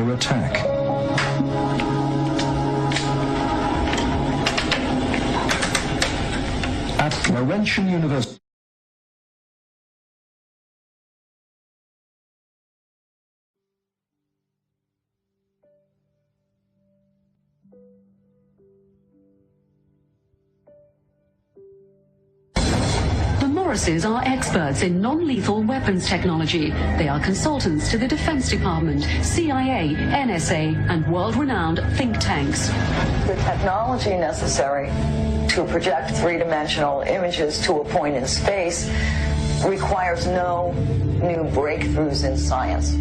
under attack. At Laurentian University, Morrises are experts in non-lethal weapons technology. They are consultants to the Defense Department, CIA, NSA, and world-renowned think tanks. The technology necessary to project three-dimensional images to a point in space requires no new breakthroughs in science.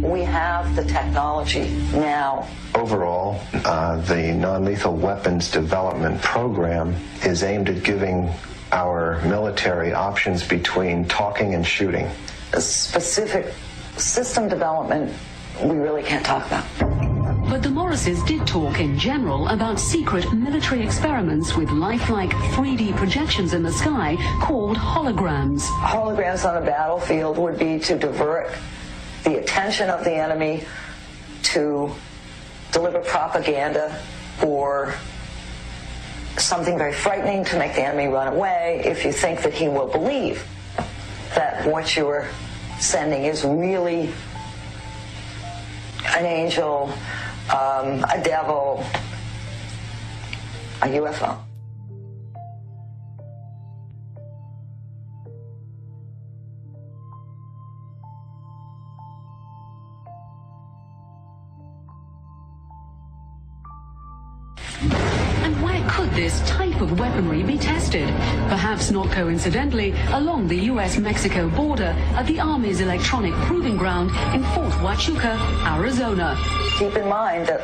We have the technology now. Overall, the non-lethal weapons development program is aimed at giving our military options between talking and shooting. A specific system development we really can't talk about. But the Morrises did talk in general about secret military experiments with lifelike 3D projections in the sky called holograms. Holograms on a battlefield would be to divert the attention of the enemy, to deliver propaganda or something very frightening to make the enemy run away if you think that he will believe that what you're sending is really an angel, a devil, a UFO. Could this type of weaponry be tested? Perhaps not coincidentally, along the US-Mexico border at the Army's electronic proving ground in Fort Huachuca, Arizona. Keep in mind that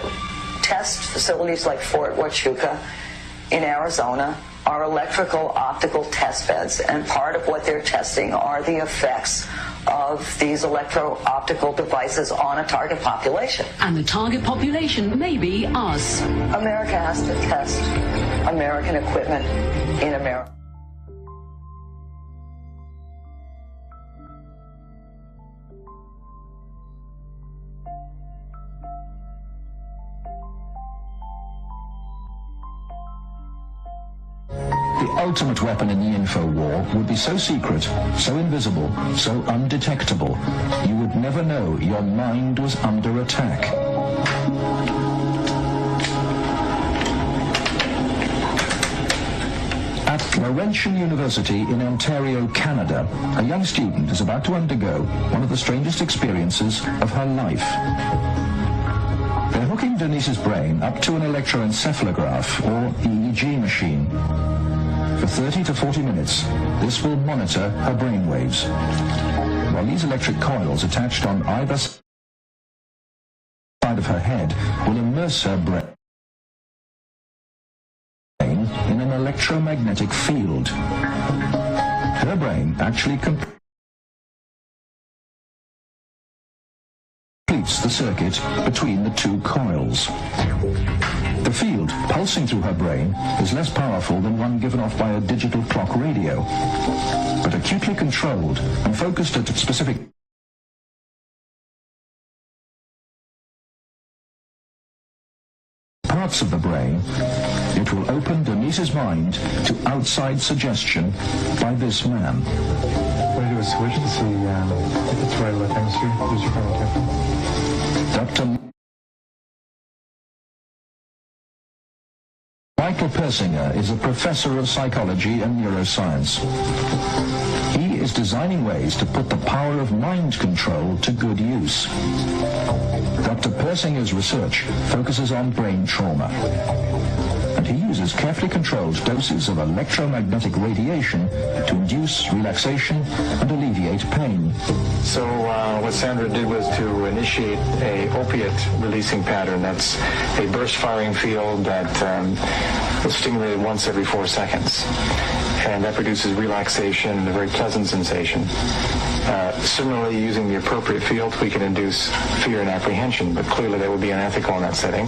test facilities like Fort Huachuca in Arizona are electrical optical test beds, and part of what they're testing are the effects of these electro-optical devices on a target population. And the target population may be us. America has to test American equipment in America. The ultimate weapon in the info war would be so secret, so invisible, so undetectable, you would never know your mind was under attack. At Laurentian University in Ontario, Canada, a young student is about to undergo one of the strangest experiences of her life. They're hooking Denise's brain up to an electroencephalograph, or EEG machine. For 30 to 40 minutes, this will monitor her brain waves, while these electric coils attached on either side of her head will immerse her brain in an electromagnetic field. Her brain actually completes the circuit between the two coils. The field pulsing through her brain is less powerful than one given off by a digital clock radio, but acutely controlled and focused at specific parts of the brain, it will open Denise's mind to outside suggestion by this man. What do you do is switch to see if it's right left hemisphere? Use your phone. Dr. Michael Persinger is a professor of psychology and neuroscience. He is designing ways to put the power of mind control to good use. Dr. Persinger's research focuses on brain trauma, and he uses carefully controlled doses of electromagnetic radiation to induce relaxation and alleviate pain. So what Sandra did was to initiate a opiate releasing pattern. That's a burst firing field that was stimulated once every 4 seconds. And that produces relaxation and a very pleasant sensation. Similarly, using the appropriate field, we can induce fear and apprehension, but clearly that would be unethical in that setting.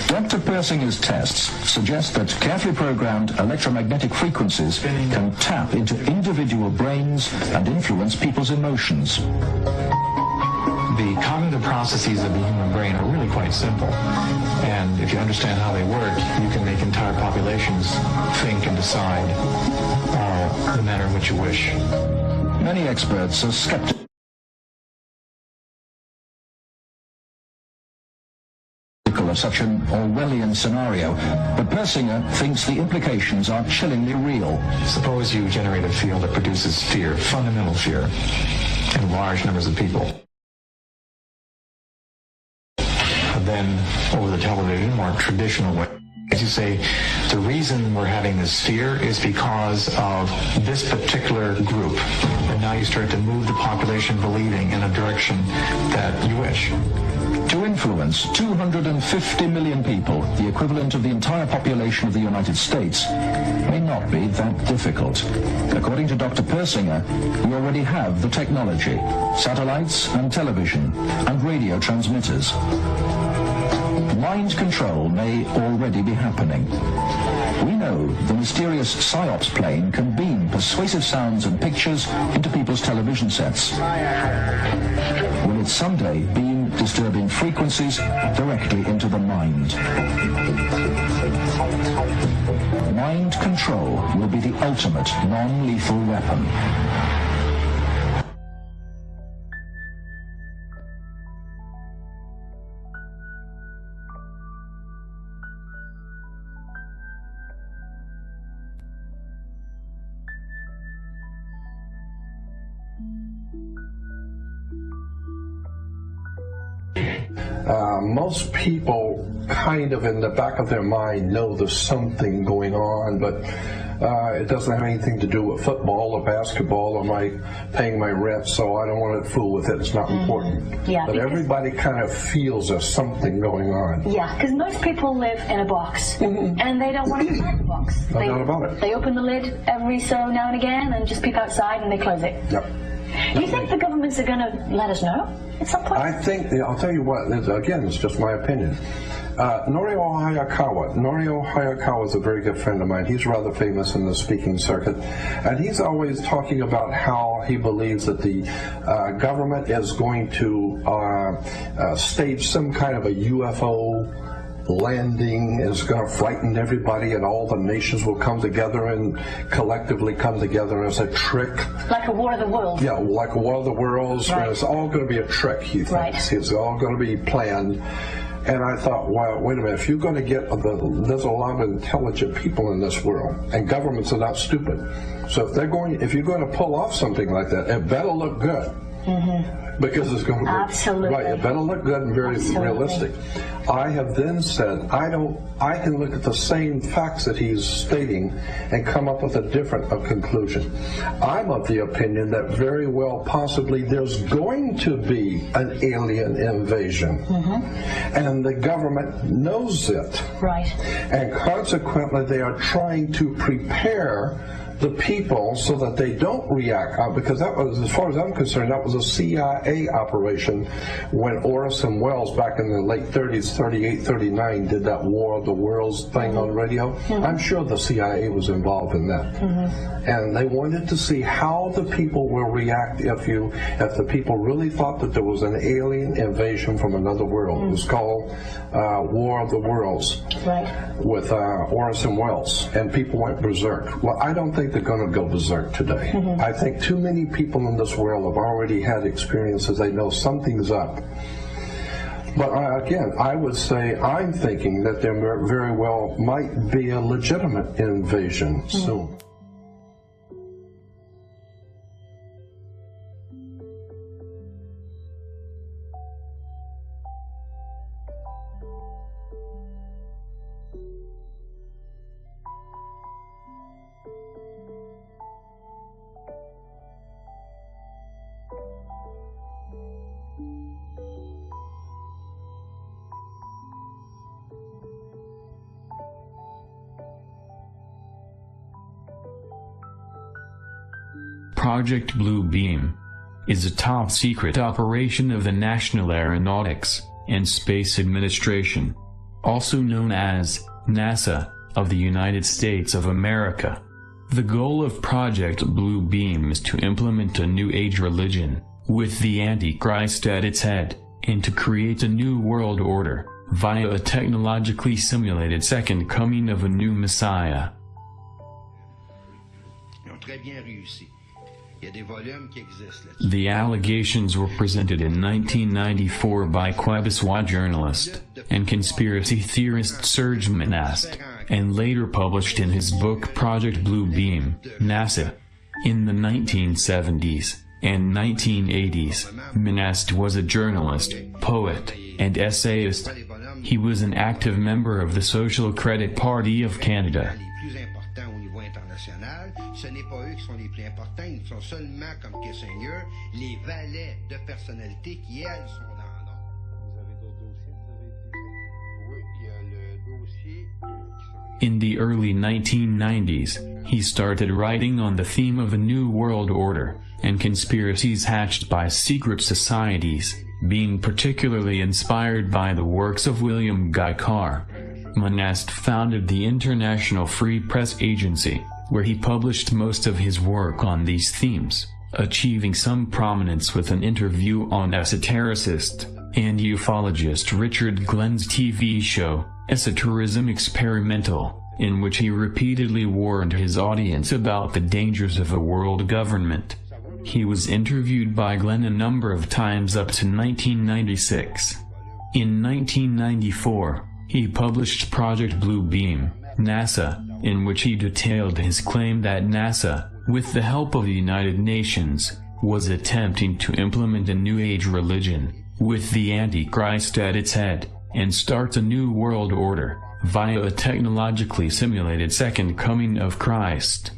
Dr. Persinger's tests suggest that carefully programmed electromagnetic frequencies can tap into individual brains and influence people's emotions. The cognitive processes of the human brain are really quite simple. And if you understand how they work, you can make entire populations think and decide the manner in which you wish. Many experts are skeptical of such an Orwellian scenario, but Persinger thinks the implications are chillingly real. Suppose you generate a field that produces fear, fundamental fear, in large numbers of people. Then, over the television, more traditional way, as you say, the reason we're having this fear is because of this particular group. And now you start to move the population believing in a direction that you wish. To influence 250 million people, the equivalent of the entire population of the United States, may not be that difficult. According to Dr. Persinger, we already have the technology, satellites and television and radio transmitters. Mind control may already be happening. We know the mysterious PSYOPs plane can beam persuasive sounds and pictures into people's television sets. Will it someday beam disturbing frequencies directly into the mind? Mind control will be the ultimate non-lethal weapon. Most people kind of in the back of their mind know there's something going on, but it doesn't have anything to do with football or basketball or paying my rent, so I don't want to fool with it. It's not important. Yeah, but everybody kind of feels there's something going on. Yeah, because most people live in a box, and they don't want to come out of the box. No doubt about it. They open the lid every so now and again and just peep outside and they close it. Yep. Do you think the governments are going to let us know at some point? I think, I'll tell you what, again, it's just my opinion. Norio Hayakawa is a very good friend of mine. He's rather famous in the speaking circuit. And he's always talking about how he believes that the government is going to stage some kind of a UFO landing, is going to frighten everybody, and all the nations will come together and collectively come together as a trick. Like a War of the Worlds. Yeah, like a War of the Worlds. Right. It's all going to be a trick, he thinks. Right. It's all going to be planned. And I thought, well, wait a minute, if you're going to get, there's a lot of intelligent people in this world, and governments are not stupid. So if you're going to pull off something like that, it better look good. Because it's going to be absolutely right. It better look good and very realistic. I have then said I can look at the same facts that he's stating and come up with a different conclusion. I'm of the opinion that very well possibly there's going to be an alien invasion, and the government knows it. Right. And consequently, they are trying to prepare the people so that they don't react, because that was, as far as I'm concerned, that was a CIA operation when Orson Welles back in the late 30s, 38, 39, did that War of the Worlds thing on radio. I'm sure the CIA was involved in that. And they wanted to see how the people will react if the people really thought that there was an alien invasion from another world. It was called War of the Worlds, right, with Orson Welles, and people went berserk. Well, I don't think they're going to go berserk today. I think too many people in this world have already had experiences. They know something's up. But again, I would say I'm thinking that there very well might be a legitimate invasion soon. Project Blue Beam is a top-secret operation of the National Aeronautics and Space Administration, also known as NASA, of the United States of America. The goal of Project Blue Beam is to implement a New Age religion with the Antichrist at its head, and to create a new world order, via a technologically simulated second coming of a new Messiah. The allegations were presented in 1994 by Quebecois journalist and conspiracy theorist Serge Monast, and later published in his book Project Blue Beam, NASA. In the 1970s and 1980s, Monast was a journalist, poet, and essayist. He was an active member of the Social Credit Party of Canada. Ce n'est pas eux qui sont les plus importants, ils sont seulement comme Kissinger, les valets de personnalité qui, elles, sont dans l'ordre. Vous avez d'autres dossiers? Oui, il y a le dossier qui sont... In the early 1990s, he started writing on the theme of a new world order, and conspiracies hatched by secret societies, being particularly inspired by the works of William Guy Carr. Monast founded the International Free Press Agency, where he published most of his work on these themes, achieving some prominence with an interview on esotericist and ufologist Richard Glenn's TV show, Esoterism Experimental, in which he repeatedly warned his audience about the dangers of a world government. He was interviewed by Glenn a number of times up to 1996. In 1994, he published Project Blue Beam, NASA, in which he detailed his claim that NASA, with the help of the United Nations, was attempting to implement a New Age religion, with the Antichrist at its head, and start a new world order, via a technologically simulated second coming of Christ.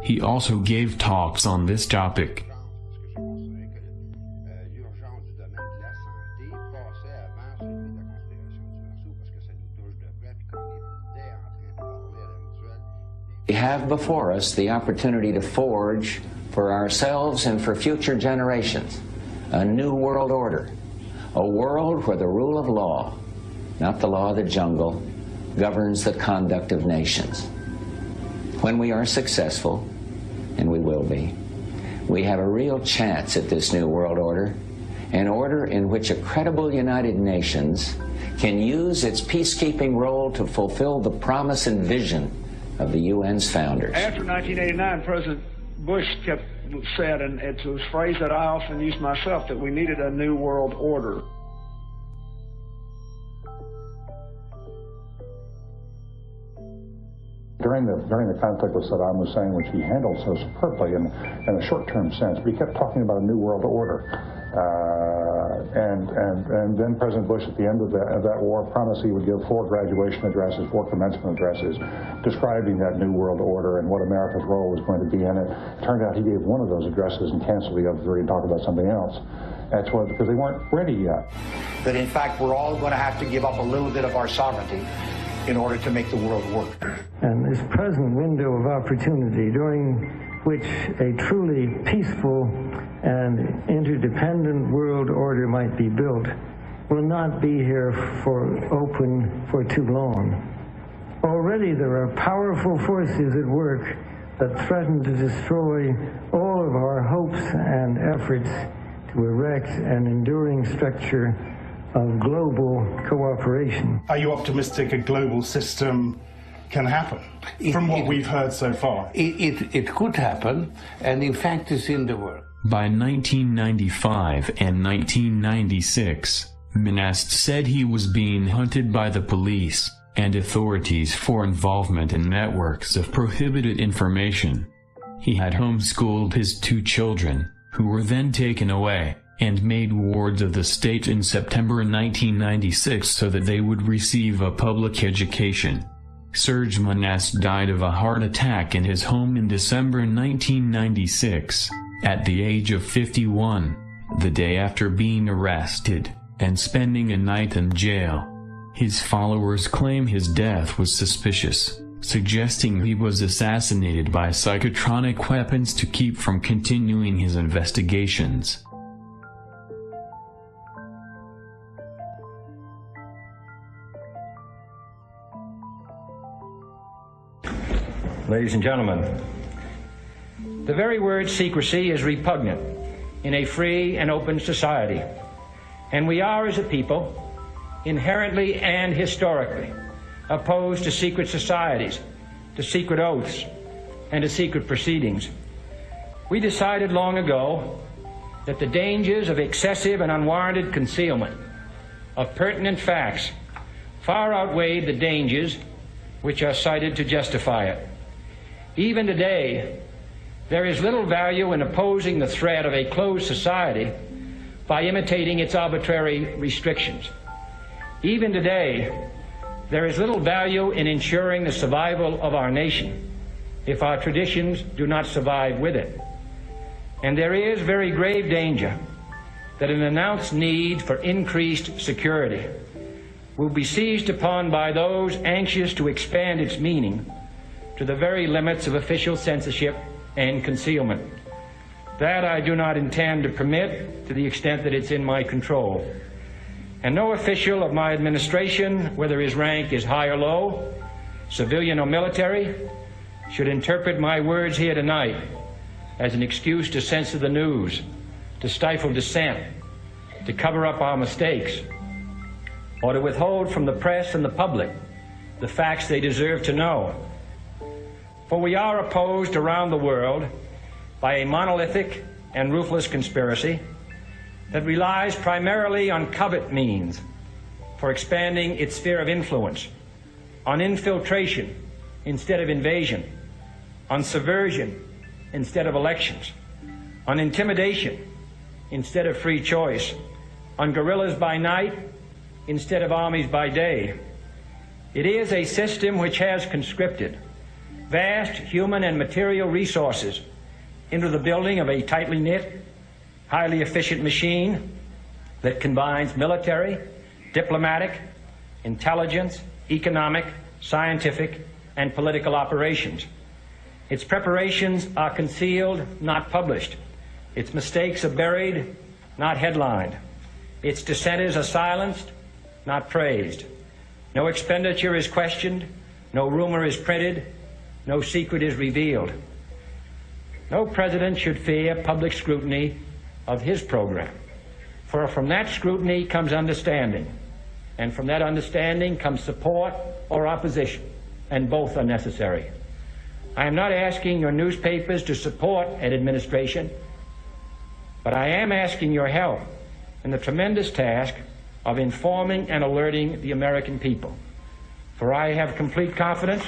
He also gave talks on this topic. We have before us the opportunity to forge for ourselves and for future generations a new world order, a world where the rule of law, not the law of the jungle, governs the conduct of nations. When we are successful, and we will be, we have a real chance at this new world order, an order in which a credible United Nations can use its peacekeeping role to fulfill the promise and vision of the UN's founders. After 1989, President Bush said, and it's a phrase that I often use myself, that we needed a new world order. During the conflict with Saddam Hussein, which he handled so superbly in a short-term sense, but he kept talking about a new world order. And then President Bush, at the end of that war, promised he would give 4 graduation addresses, 4 commencement addresses, describing that new world order and what America's role was going to be in it. Turned out he gave one of those addresses and canceled the other 3 and talked about something else. That's why, because they weren't ready yet. That in fact we're all going to have to give up a little bit of our sovereignty in order to make the world work. And this present window of opportunity, during which a truly peaceful and interdependent world order might be built, will not be here for too long. Already there are powerful forces at work that threaten to destroy all of our hopes and efforts to erect an enduring structure of global cooperation. Are you optimistic a global system can happen from what we've heard so far? It could happen, and in fact it's in the works. By 1995 and 1996, Monast said he was being hunted by the police and authorities for involvement in networks of prohibited information. He had homeschooled his 2 children, who were then taken away and made wards of the state in September 1996 so that they would receive a public education. Serge Monast died of a heart attack in his home in December 1996, at the age of 51, the day after being arrested and spending a night in jail. His followers claim his death was suspicious, suggesting he was assassinated by psychotronic weapons to keep from continuing his investigations. Ladies and gentlemen, the very word secrecy is repugnant in a free and open society. And we are, as a people, inherently and historically opposed to secret societies, to secret oaths, and to secret proceedings. We decided long ago that the dangers of excessive and unwarranted concealment of pertinent facts far outweighed the dangers which are cited to justify it. Even today, there is little value in opposing the threat of a closed society by imitating its arbitrary restrictions. Even today, there is little value in ensuring the survival of our nation if our traditions do not survive with it. And there is very grave danger that an announced need for increased security will be seized upon by those anxious to expand its meaning to the very limits of official censorship and concealment. That I do not intend to permit to the extent that it's in my control. And no official of my administration, whether his rank is high or low, civilian or military, should interpret my words here tonight as an excuse to censor the news, to stifle dissent, to cover up our mistakes, or to withhold from the press and the public the facts they deserve to know. For we are opposed around the world by a monolithic and ruthless conspiracy that relies primarily on covert means for expanding its sphere of influence, on infiltration instead of invasion, on subversion instead of elections, on intimidation instead of free choice, on guerrillas by night instead of armies by day. It is a system which has conscripted vast human and material resources into the building of a tightly knit, highly efficient machine that combines military, diplomatic, intelligence, economic, scientific, and political operations. Its preparations are concealed, not published. Its mistakes are buried, not headlined. Its dissenters are silenced, not praised. No expenditure is questioned, no rumor is printed, no secret is revealed. No president should fear public scrutiny of his program, for from that scrutiny comes understanding, and from that understanding comes support or opposition, and both are necessary. I am not asking your newspapers to support an administration, but I am asking your help in the tremendous task of informing and alerting the American people. For I have complete confidence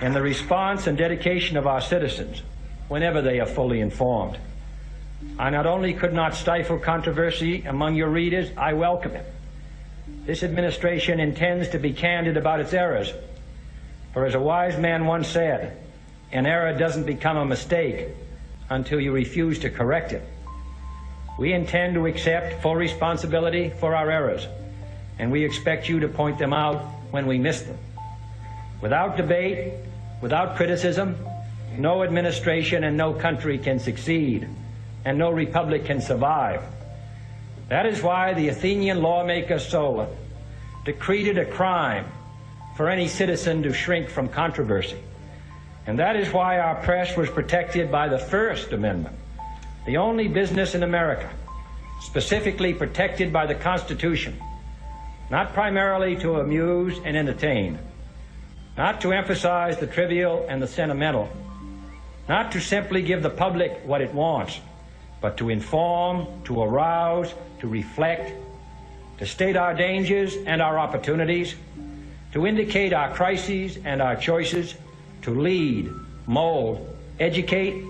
in the response and dedication of our citizens whenever they are fully informed. I not only could not stifle controversy among your readers, I welcome it. This administration intends to be candid about its errors. For as a wise man once said, an error doesn't become a mistake until you refuse to correct it. We intend to accept full responsibility for our errors, and we expect you to point them out when we miss them. Without debate, without criticism, no administration and no country can succeed, and no republic can survive. That is why the Athenian lawmaker Solon decreed it a crime for any citizen to shrink from controversy. And that is why our press was protected by the First Amendment, the only business in America specifically protected by the Constitution, not primarily to amuse and entertain, not to emphasize the trivial and the sentimental, not to simply give the public what it wants, but to inform, to arouse, to reflect, to state our dangers and our opportunities, to indicate our crises and our choices, to lead, mold, educate,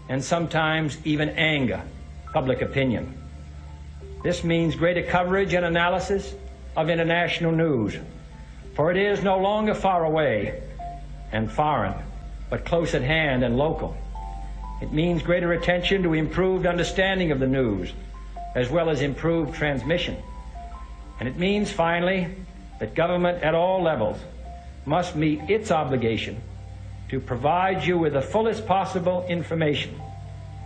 and sometimes even anger public opinion. This means greater coverage and analysis of international news, for it is no longer far away and foreign, but close at hand and local. It means greater attention to improved understanding of the news, as well as improved transmission. And it means, finally, that government at all levels must meet its obligation to provide you with the fullest possible information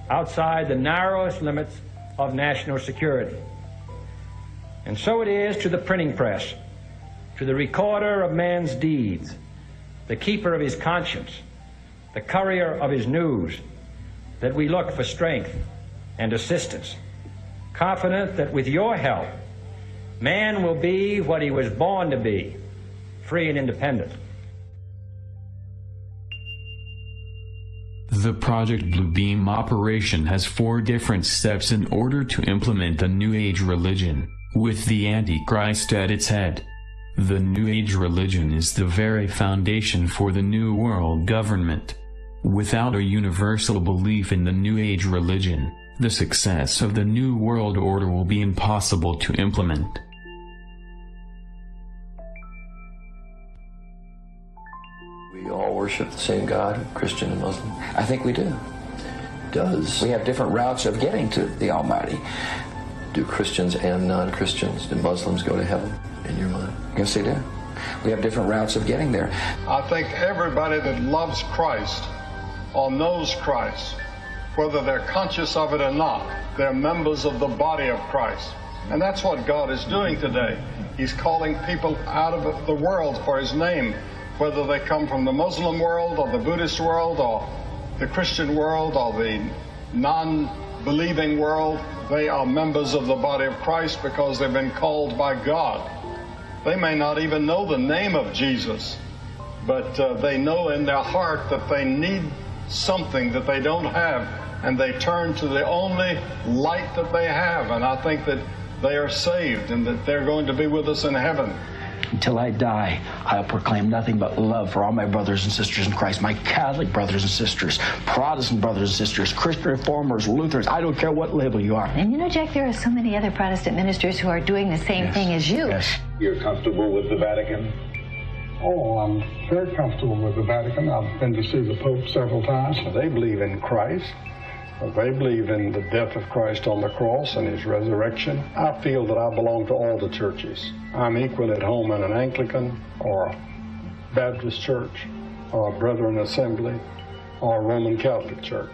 outside the narrowest limits of national security. And so it is to the printing press, to the recorder of man's deeds, the keeper of his conscience, the courier of his news, that we look for strength and assistance, confident that with your help, man will be what he was born to be, free and independent. The Project Bluebeam operation has 4 different steps in order to implement a New Age religion, with the Antichrist at its head. The New Age religion is the very foundation for the New World government. Without a universal belief in the New Age religion, the success of the New World Order will be impossible to implement. We all worship the same God, Christian and Muslim? I think we do. Does. We have different routes of getting to the Almighty. Do Christians and non-Christians, do Muslims go to heaven, in your mind? Yes, they do. We have different routes of getting there. I think everybody that loves Christ or knows Christ, whether they're conscious of it or not, they're members of the body of Christ. And that's what God is doing today. He's calling people out of the world for His name, whether they come from the Muslim world or the Buddhist world or the Christian world or the non-believing world. They are members of the body of Christ because they've been called by God. They may not even know the name of Jesus, but they know in their heart that they need something that they don't have, and they turn to the only light that they have. And I think that they are saved and that they're going to be with us in heaven. Until I die, I'll proclaim nothing but love for all my brothers and sisters in Christ, my Catholic brothers and sisters, Protestant brothers and sisters, Christian Reformers, Lutherans, I don't care what label you are. And you know, Jack, there are so many other Protestant ministers who are doing the same thing as you. Yes. You're comfortable with the Vatican? Oh, I'm very comfortable with the Vatican. I've been to see the Pope several times. They believe in Christ. They believe in the death of Christ on the cross and His resurrection. I feel that I belong to all the churches. I'm equal at home in an Anglican or a Baptist church or a Brethren Assembly or a Roman Catholic church.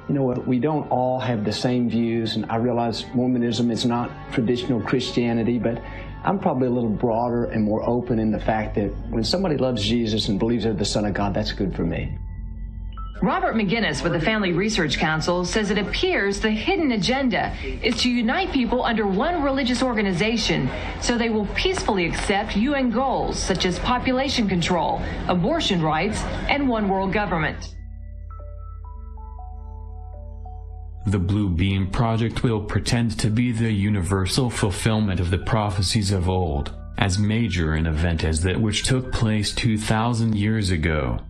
You know what, we don't all have the same views, and I realize Mormonism is not traditional Christianity, but I'm probably a little broader and more open in the fact that when somebody loves Jesus and believes they're the Son of God, that's good for me. Robert McGinnis with the Family Research Council says it appears the hidden agenda is to unite people under one religious organization so they will peacefully accept UN goals such as population control, abortion rights, and one world government. The Blue Beam Project will pretend to be the universal fulfillment of the prophecies of old, as major an event as that which took place 2,000 years ago.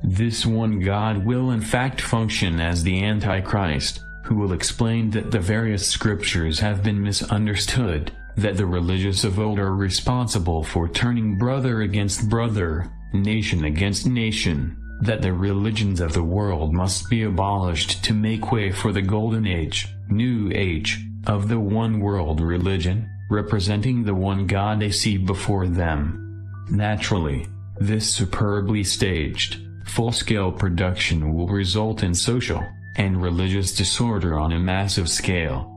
This one God will in fact function as the Antichrist, who will explain that the various scriptures have been misunderstood, that the religious of old are responsible for turning brother against brother, nation against nation, that the religions of the world must be abolished to make way for the Golden Age, New Age, of the one world religion, representing the one God they see before them. Naturally, this superbly staged, full-scale production will result in social and religious disorder on a massive scale.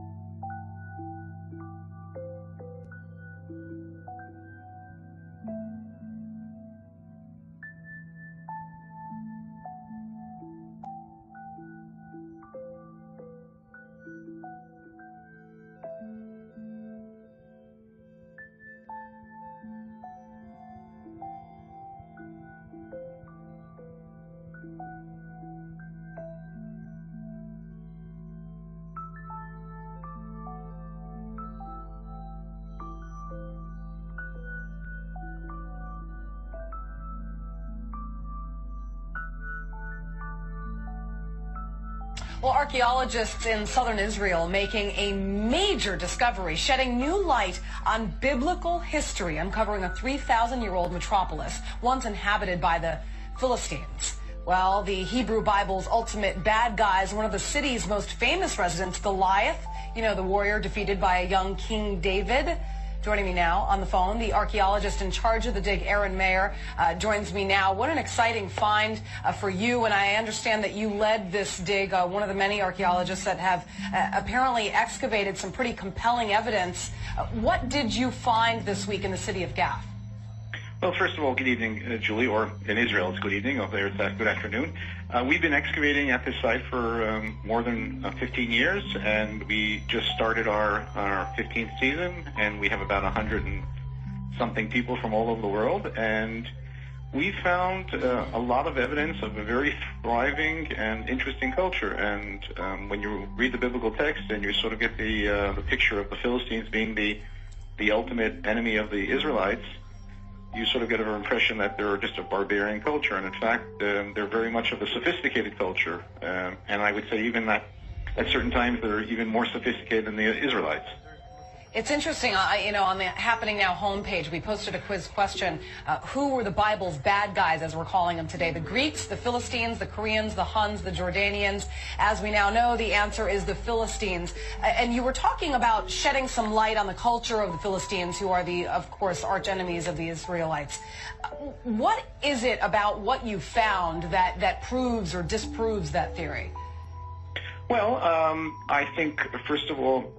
Well, archaeologists in southern Israel making a major discovery, shedding new light on biblical history, uncovering a 3,000-year-old metropolis once inhabited by the Philistines. Well, the Hebrew Bible's ultimate bad guys, one of the city's most famous residents, Goliath, you know, the warrior defeated by a young King David. Joining me now on the phone, the archaeologist in charge of the dig, Aaron Mayer, joins me now. What an exciting find for you, and I understand that you led this dig, one of the many archaeologists that have apparently excavated some pretty compelling evidence. What did you find this week in the city of Gath? Well, first of all, good evening, Julie, or in Israel it's good evening, over there it's good afternoon. We've been excavating at this site for more than 15 years, and we just started our 15th season, and we have about 100 and something people from all over the world, and we found a lot of evidence of a very thriving and interesting culture. And when you read the biblical text and you sort of get the picture of the Philistines being the ultimate enemy of the Israelites, you sort of get an impression that they're just a barbarian culture. And in fact, they're very much of a sophisticated culture. And I would say even that at certain times they're even more sophisticated than the Israelites. It's interesting, on the Happening Now homepage, we posted a quiz question. Who were the Bible's bad guys, as we're calling them today? The Greeks, the Philistines, the Koreans, the Huns, the Jordanians. As we now know, the answer is the Philistines. And you were talking about shedding some light on the culture of the Philistines, who are of course, arch enemies of the Israelites. What is it about what you found that proves or disproves that theory? Well, I think, first of all,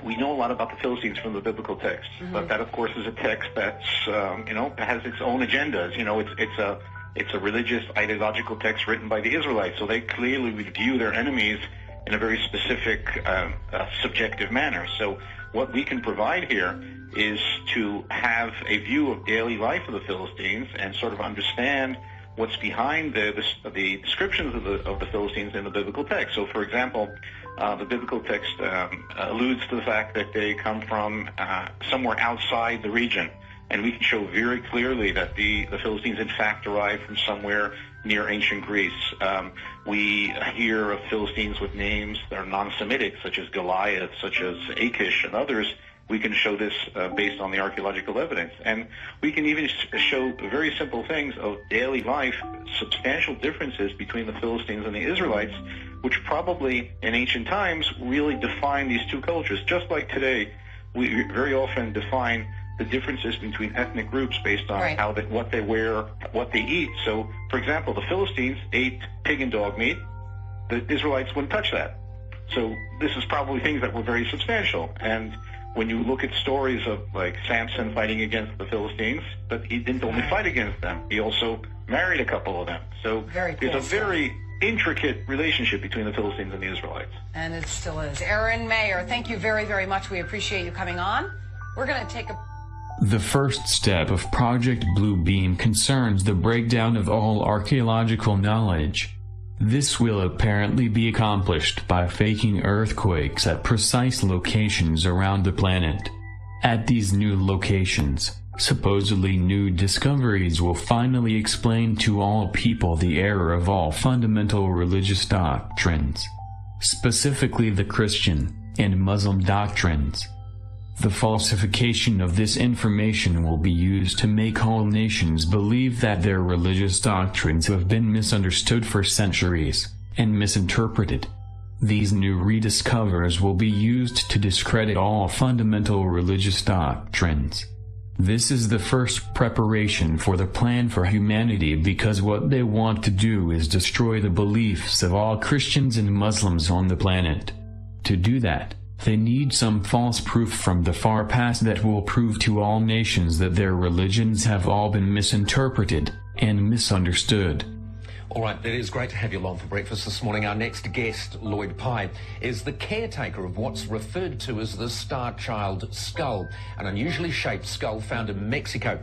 we know a lot about the Philistines from the biblical text, but that, of course, is a text that's, has its own agendas. It's a religious, ideological text written by the Israelites, so they clearly would view their enemies in a very specific, subjective manner. So what we can provide here is to have a view of daily life of the Philistines and sort of understand what's behind the descriptions of the Philistines in the biblical text. So, for example, the biblical text alludes to the fact that they come from somewhere outside the region, and we can show very clearly that the Philistines in fact derived from somewhere near ancient Greece. We hear of Philistines with names that are non-Semitic, such as Goliath, such as Achish, and others. We can show this based on the archaeological evidence. And we can even show very simple things of daily life, substantial differences between the Philistines and the Israelites, which probably in ancient times really define these two cultures. Just like today, we very often define the differences between ethnic groups based on what they wear, what they eat. So, for example, the Philistines ate pig and dog meat. The Israelites wouldn't touch that. So this is probably things that were very substantial. And when you look at stories of like Samson fighting against the Philistines, but he didn't only fight against them, he also married a couple of them. So there's a very intricate relationship between the Philistines and the Israelites. And it still is. Aaron Mayer, thank you very, very much. We appreciate you coming on. We're going to take a... The first step of Project Blue Beam concerns the breakdown of all archaeological knowledge. This will apparently be accomplished by faking earthquakes at precise locations around the planet. At these new locations, supposedly new discoveries will finally explain to all people the error of all fundamental religious doctrines, specifically the Christian and Muslim doctrines. The falsification of this information will be used to make all nations believe that their religious doctrines have been misunderstood for centuries and misinterpreted. These new rediscoveries will be used to discredit all fundamental religious doctrines. This is the first preparation for the plan for humanity, because what they want to do is destroy the beliefs of all Christians and Muslims on the planet. To do that, they need some false proof from the far past that will prove to all nations that their religions have all been misinterpreted and misunderstood. All right, it is great to have you along for breakfast this morning. Our next guest, Lloyd Pye, is the caretaker of what's referred to as the Star Child skull, an unusually shaped skull found in Mexico.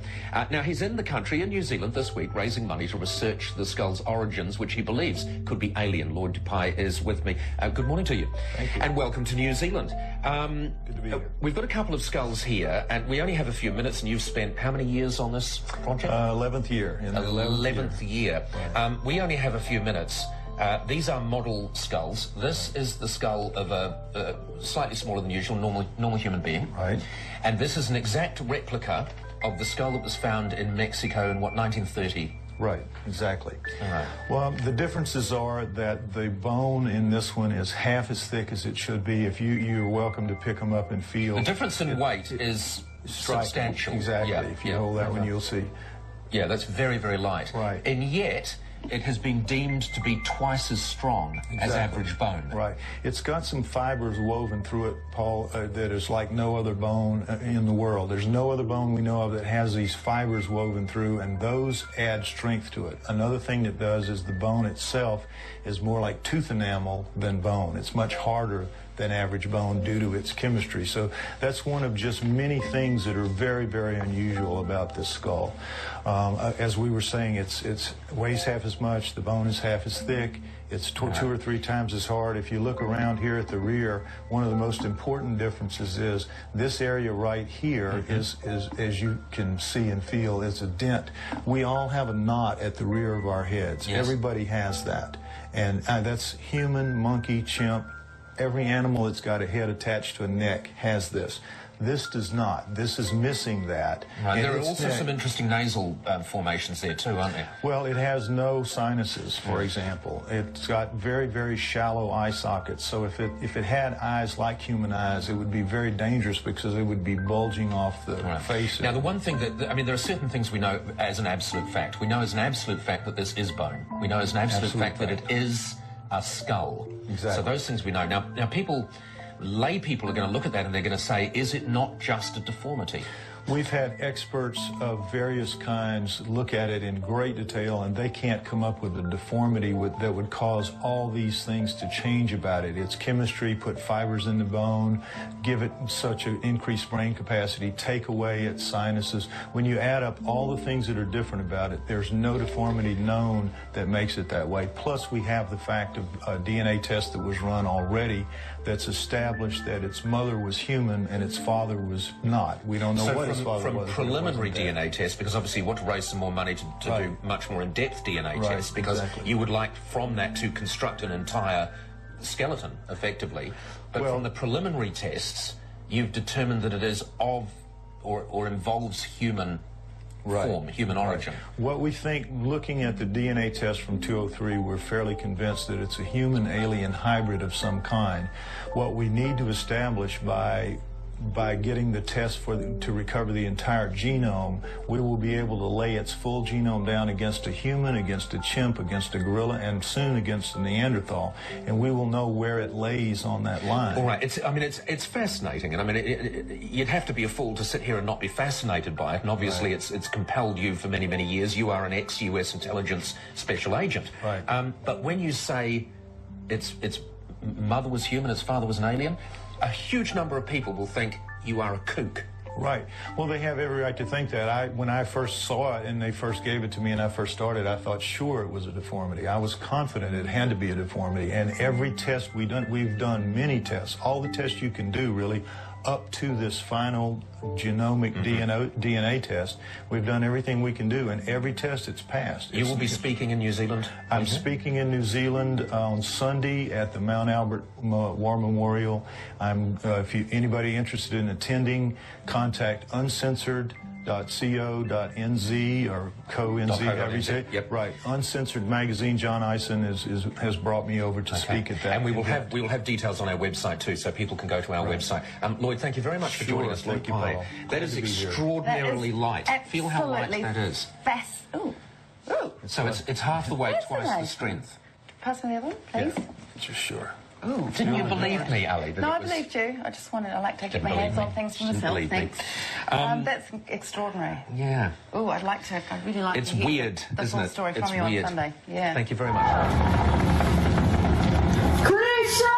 Now, he's in the country in New Zealand this week raising money to research the skull's origins, which he believes could be alien. Lloyd Pye is with me. Good morning to you. Thank you. And welcome to New Zealand. Good to be here. We've got a couple of skulls here, and we only have a few minutes, and you've spent how many years on this project? 11th year. 11th year. Right. We only have a few minutes. These are model skulls. This is the skull of a slightly smaller than usual normal human being. Right. And this is an exact replica of the skull that was found in Mexico in, 1930? Right, exactly. All right. Well, the differences are that the bone in this one is half as thick as it should be. If you're welcome to pick them up and feel. The difference in weight is substantial. Exactly. Yeah, if you hold that one, you'll see. Yeah, that's very, very light. Right. And yet, it has been deemed to be twice as strong as average bone. Right. It's got some fibers woven through it, Paul, that is like no other bone in the world. There's no other bone we know of that has these fibers woven through, and those add strength to it. Another thing that does is the bone itself is more like tooth enamel than bone. It's much harder than average bone due to its chemistry. So that's one of just many things that are very, very unusual about this skull. As we were saying, it weighs half as much, the bone is half as thick, it's 2 or 3 times as hard. If you look around here at the rear, one of the most important differences is this area right here is, as you can see and feel, is a dent. We all have a knot at the rear of our heads. Yes. Everybody has that. And that's human, monkey, chimp. Every animal that's got a head attached to a neck has this. This does not. This is missing that. Right. There are also some interesting nasal formations there too, aren't there? Well, it has no sinuses, for example. It's got very, very shallow eye sockets. So if it had eyes like human eyes, it would be very dangerous because it would be bulging off the face. Now, the one thing that, I mean, there are certain things we know as an absolute fact. We know as an absolute fact that this is bone. We know as an absolute fact that it is a skull. Exactly. So those things we know. Now lay people are going to look at that and they're going to say, is it not just a deformity? We've had experts of various kinds look at it in great detail, and they can't come up with a deformity that would cause all these things to change about it. It's chemistry, put fibers in the bone, give it such an increased brain capacity, take away its sinuses. When you add up all the things that are different about it, there's no deformity known that makes it that way. Plus, we have the fact of a DNA test that was run already that's established that its mother was human and its father was not. We don't know what his father was. From preliminary DNA tests, because obviously you want to raise some more money to do much more in-depth DNA tests, because you would like from that to construct an entire skeleton, effectively. But from the preliminary tests, you've determined that it is of or involves human form, human origin. What we think, looking at the DNA test from 203, we're fairly convinced that it's a human-alien hybrid of some kind. What we need to establish by getting the test to recover the entire genome, we will be able to lay its full genome down against a human, against a chimp, against a gorilla, and soon against a Neanderthal, and we will know where it lays on that line. All right. It's fascinating, and I mean, you'd have to be a fool to sit here and not be fascinated by it. And obviously, it's compelled you for many, many years. You are an ex-US intelligence special agent. Right. But when you say its mother was human, its father was an alien, a huge number of people will think you are a kook. Right. Well, they have every right to think that. When I first saw it and they first gave it to me and I first started, I thought sure it was a deformity. I was confident it had to be a deformity. And every test we've done many tests, all the tests you can do really, up to this final genomic DNA test. We've done everything we can do, and every test it's passed. You will be speaking in New Zealand? I'm speaking in New Zealand on Sunday at the Mount Albert War Memorial. If anybody interested in attending, contact uncensored.co.nz or co-nz, however you say it. Yep. Right. Uncensored Magazine. John Eisen has brought me over to speak at that. And we will have details on our website too, so people can go to our website. Lloyd, thank you very much for joining us. Lloyd Pye. That is extraordinarily light. Feel how light that is. So it's half the weight, twice the strength. Pass me the other one, please. Just sure. Oh, didn't you believe me, Ali? No, I believed you. I just wanted, I like to get my hands on things for myself. Thanks. That's extraordinary. Yeah. Oh, I'd really like it's to hear weird, the isn't full it? story It's from you weird. on Sunday. Yeah. Thank you very much. Crusoe!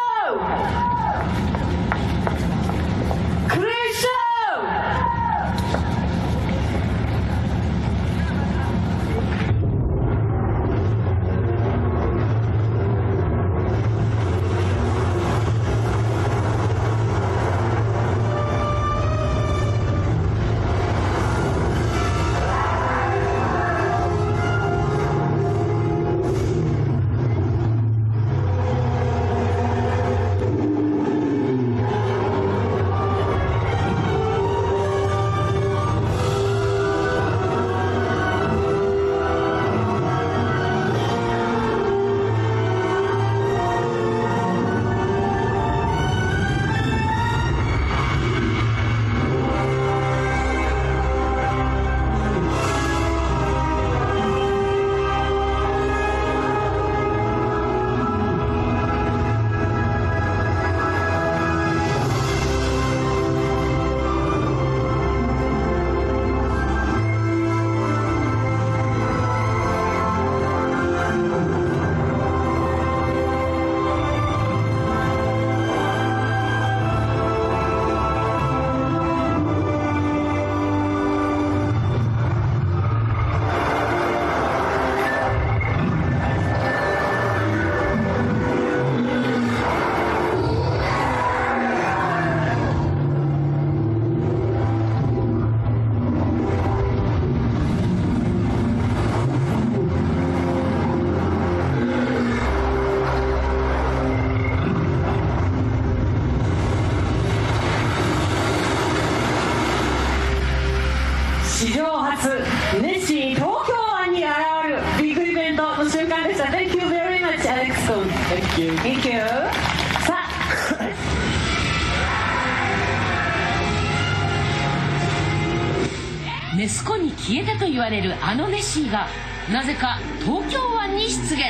ネス湖に消えたと言われるあのネッシーがなぜか東京湾に出現。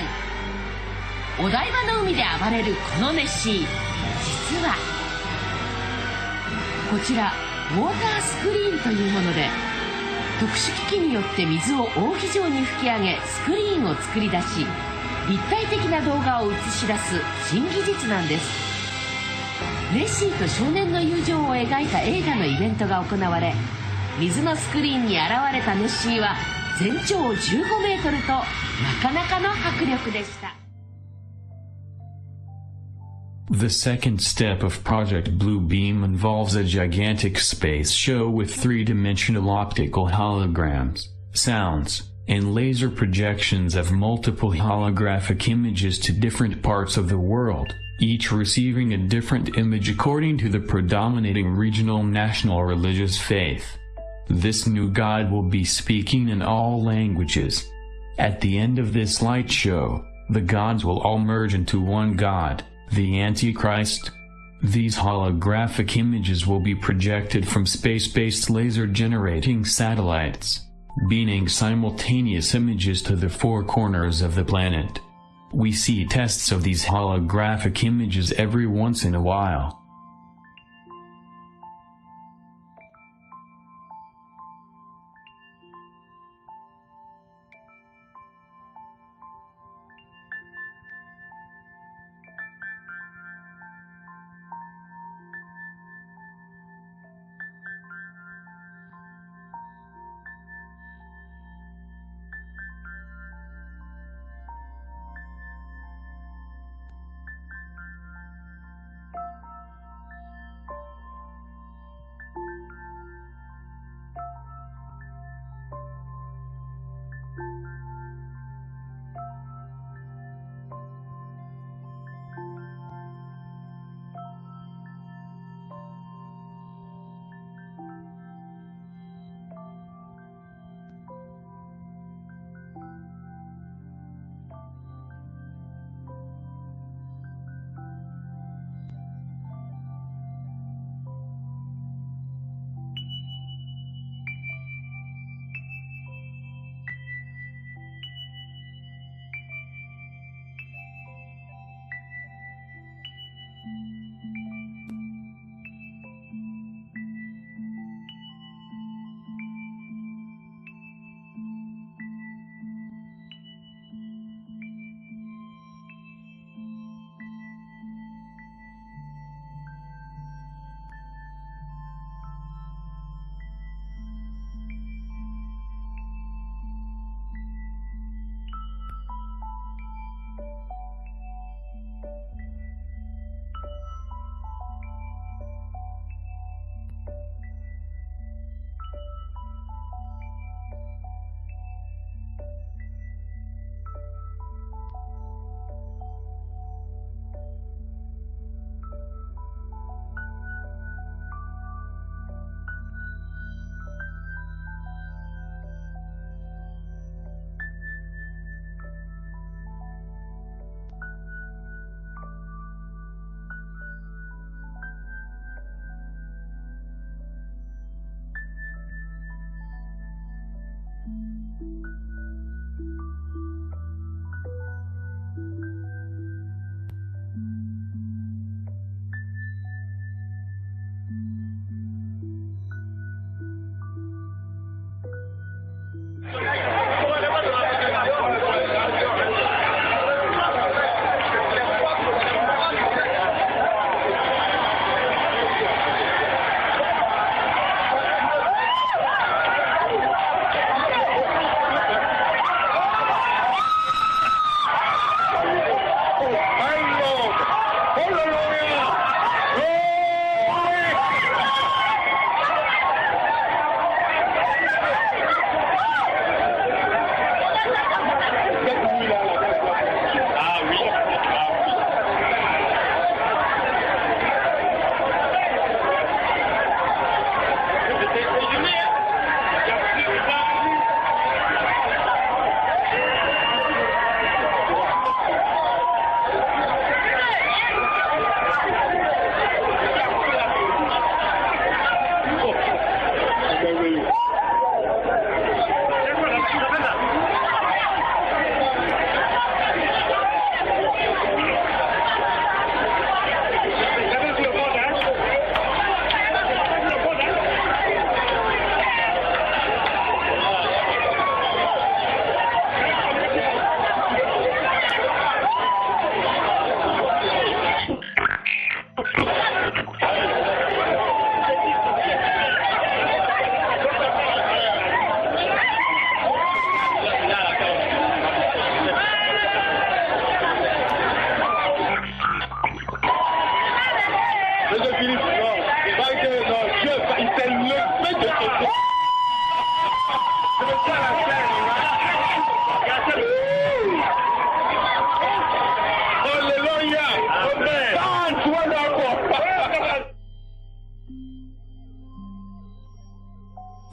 お台場の海で暴れるこのネッシー、実はこちらウォータースクリーンというもので、特殊機器によって水を扇状に吹き上げスクリーンを作り出し、立体的な動画を映し出す新技術なんです。ネッシーと少年の友情を描いた映画のイベントが行われ、水のスクリーンに現れたネッシーは全長15メートルとなかなかの迫力でした。The second step of Project Blue Beam involves a gigantic space show with three-dimensional optical holograms, sounds, and laser projections of multiple holographic images to different parts of the world, each receiving a different image according to the predominating regional national religious faith. This new God will be speaking in all languages. At the end of this light show, the gods will all merge into one God, the Antichrist. These holographic images will be projected from space-based laser-generating satellites, beaming simultaneous images to the four corners of the planet. We see tests of these holographic images every once in a while.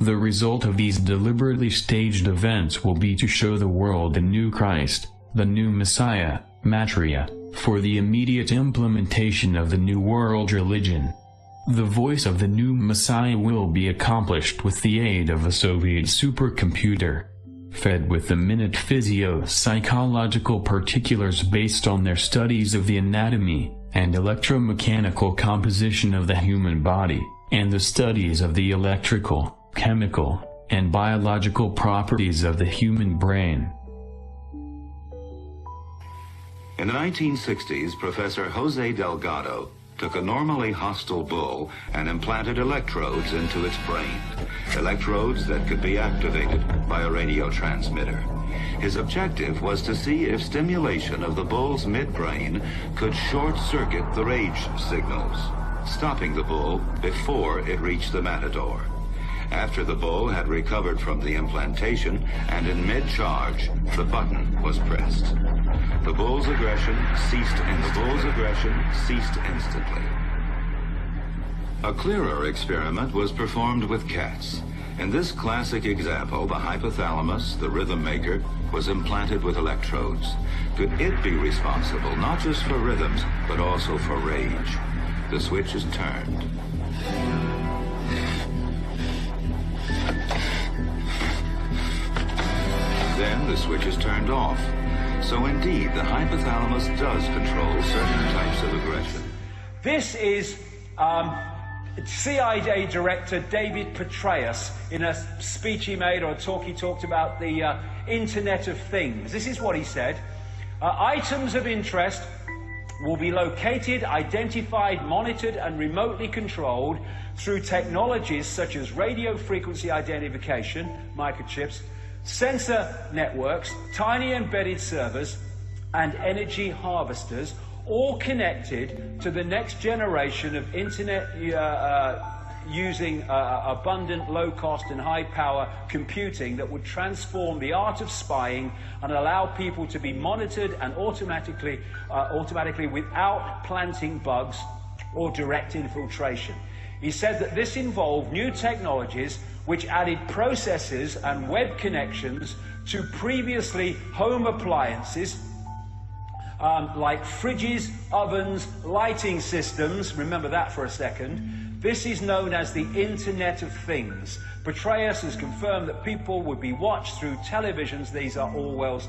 The result of these deliberately staged events will be to show the world the new Christ, the new Messiah, Matria, for the immediate implementation of the New World religion. The voice of the new Messiah will be accomplished with the aid of a Soviet supercomputer, fed with the minute physio-psychological particulars based on their studies of the anatomy and electromechanical composition of the human body, and the studies of the electrical, chemical, and biological properties of the human brain. In the 1960s, Professor Jose Delgado took a normally hostile bull and implanted electrodes into its brain, electrodes that could be activated by a radio transmitter. His objective was to see if stimulation of the bull's midbrain could short-circuit the rage signals, stopping the bull before it reached the matador. After the bull had recovered from the implantation and in mid-charge, the button was pressed. The bull's aggression ceased instantly. A clearer experiment was performed with cats. In this classic example, the hypothalamus, the rhythm maker, was implanted with electrodes. Could it be responsible not just for rhythms, but also for rage? The switch is turned. Then the switch is turned off. So indeed, the hypothalamus does control certain types of aggression. This is CIA Director David Petraeus in a speech he made or a talk he talked about the Internet of Things. This is what he said. Items of interest will be located, identified, monitored, and remotely controlled through technologies such as radio frequency identification, microchips, sensor networks, tiny embedded servers, and energy harvesters, all connected to the next generation of internet using abundant, low-cost and high-power computing that would transform the art of spying and allow people to be monitored and automatically without planting bugs or direct infiltration. He said that this involved new technologies which added processors and web connections to previously home appliances like fridges, ovens, lighting systems. Remember that for a second. This is known as the Internet of Things. Petraeus has confirmed that people would be watched through televisions. These are Orwell's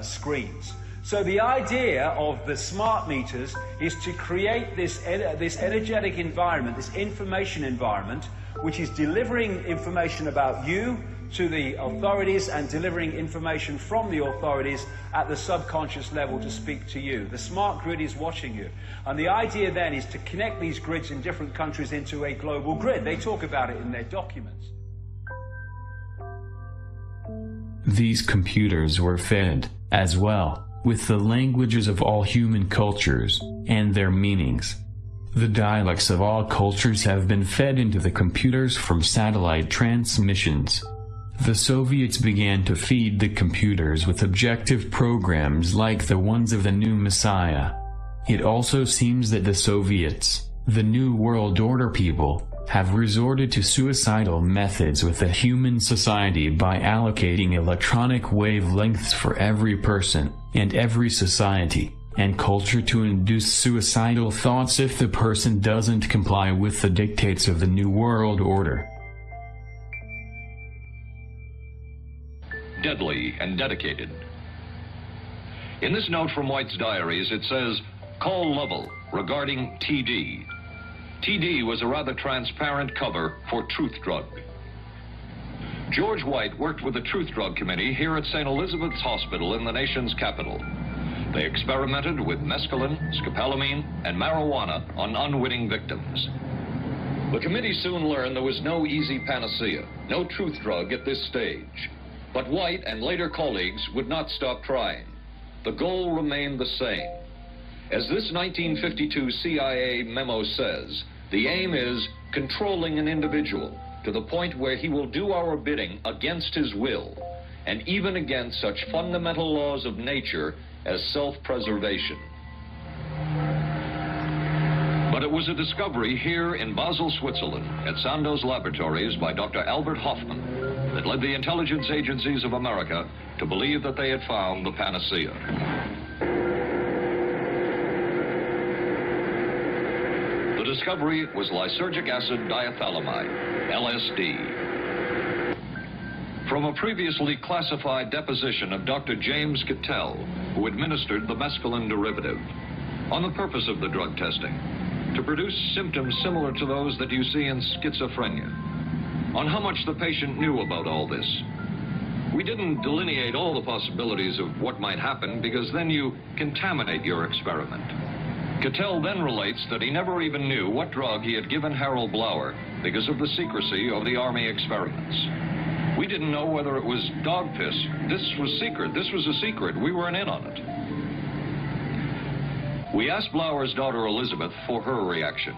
screens. So the idea of the smart meters is to create this energetic environment, this information environment, which is delivering information about you to the authorities and delivering information from the authorities at the subconscious level to speak to you. The smart grid is watching you. And the idea then is to connect these grids in different countries into a global grid. They talk about it in their documents. These computers were fed, as well, with the languages of all human cultures, and their meanings. The dialects of all cultures have been fed into the computers from satellite transmissions. The Soviets began to feed the computers with objective programs like the ones of the new Messiah. It also seems that the Soviets, the New World Order people, have resorted to suicidal methods with the human society by allocating electronic wavelengths for every person and every society and culture to induce suicidal thoughts if the person doesn't comply with the dictates of the New World Order. Deadly and dedicated. In this note from White's diaries, it says, "Call Lovell regarding TD." TD was a rather transparent cover for Truth Drug. George White worked with the Truth Drug Committee here at St. Elizabeth's Hospital in the nation's capital. They experimented with mescaline, scopolamine, and marijuana on unwitting victims. The committee soon learned there was no easy panacea, no truth drug at this stage. But White and later colleagues would not stop trying. The goal remained the same. As this 1952 CIA memo says, the aim is controlling an individual to the point where he will do our bidding against his will, and even against such fundamental laws of nature as self-preservation. But it was a discovery here in Basel, Switzerland, at Sandoz Laboratories by Dr. Albert Hofmann that led the intelligence agencies of America to believe that they had found the panacea. The discovery was lysergic acid diethylamide, LSD. From a previously classified deposition of Dr. James Cattell, who administered the mescaline derivative, on the purpose of the drug testing, to produce symptoms similar to those that you see in schizophrenia, on how much the patient knew about all this. We didn't delineate all the possibilities of what might happen because then you contaminate your experiment. Cattell then relates that he never even knew what drug he had given Harold Blauer because of the secrecy of the Army experiments. We didn't know whether it was dog piss. This was secret. This was a secret. We weren't in on it. We asked Blauer's daughter Elizabeth for her reaction.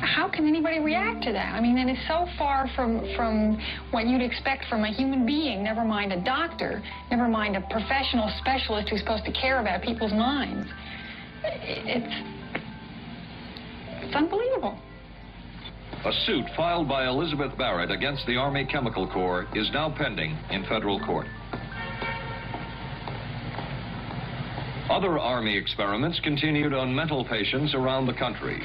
How can anybody react to that? I mean, it is so far from what you'd expect from a human being, never mind a doctor, never mind a professional specialist who's supposed to care about people's minds. It's unbelievable. A suit filed by Elizabeth Barrett against the Army Chemical Corps is now pending in federal court. Other Army experiments continued on mental patients around the country.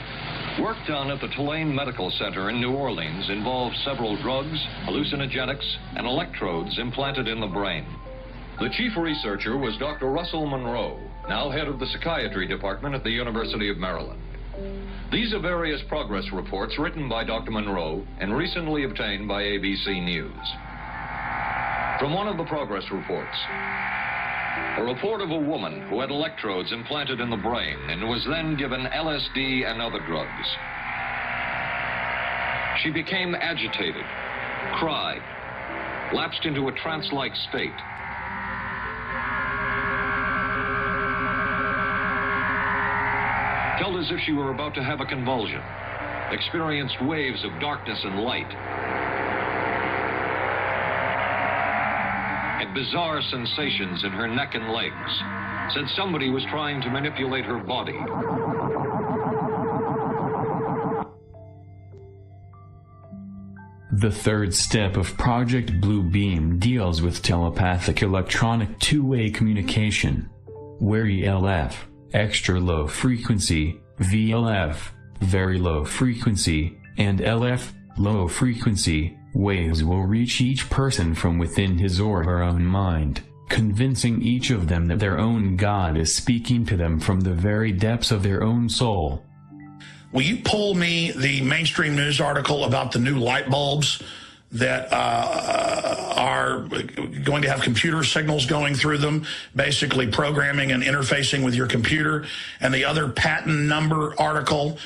Work done at the Tulane Medical Center in New Orleans involved several drugs, hallucinogenics, and electrodes implanted in the brain. The chief researcher was Dr. Russell Monroe, now head of the psychiatry department at the University of Maryland. These are various progress reports written by Dr. Monroe and recently obtained by ABC News. From one of the progress reports, a report of a woman who had electrodes implanted in the brain and was then given LSD and other drugs. She became agitated, cried, lapsed into a trance-like state. Felt as if she were about to have a convulsion, experienced waves of darkness and light, had bizarre sensations in her neck and legs, said somebody was trying to manipulate her body. The third step of Project Blue Beam deals with telepathic electronic two-way communication, where ELF, extra low frequency, VLF, very low frequency, and LF, low frequency, waves will reach each person from within his or her own mind, convincing each of them that their own God is speaking to them from the very depths of their own soul. Will you pull me the mainstream news article about the new light bulbs that are going to have computer signals going through them, basically programming and interfacing with your computer, and the other patent number article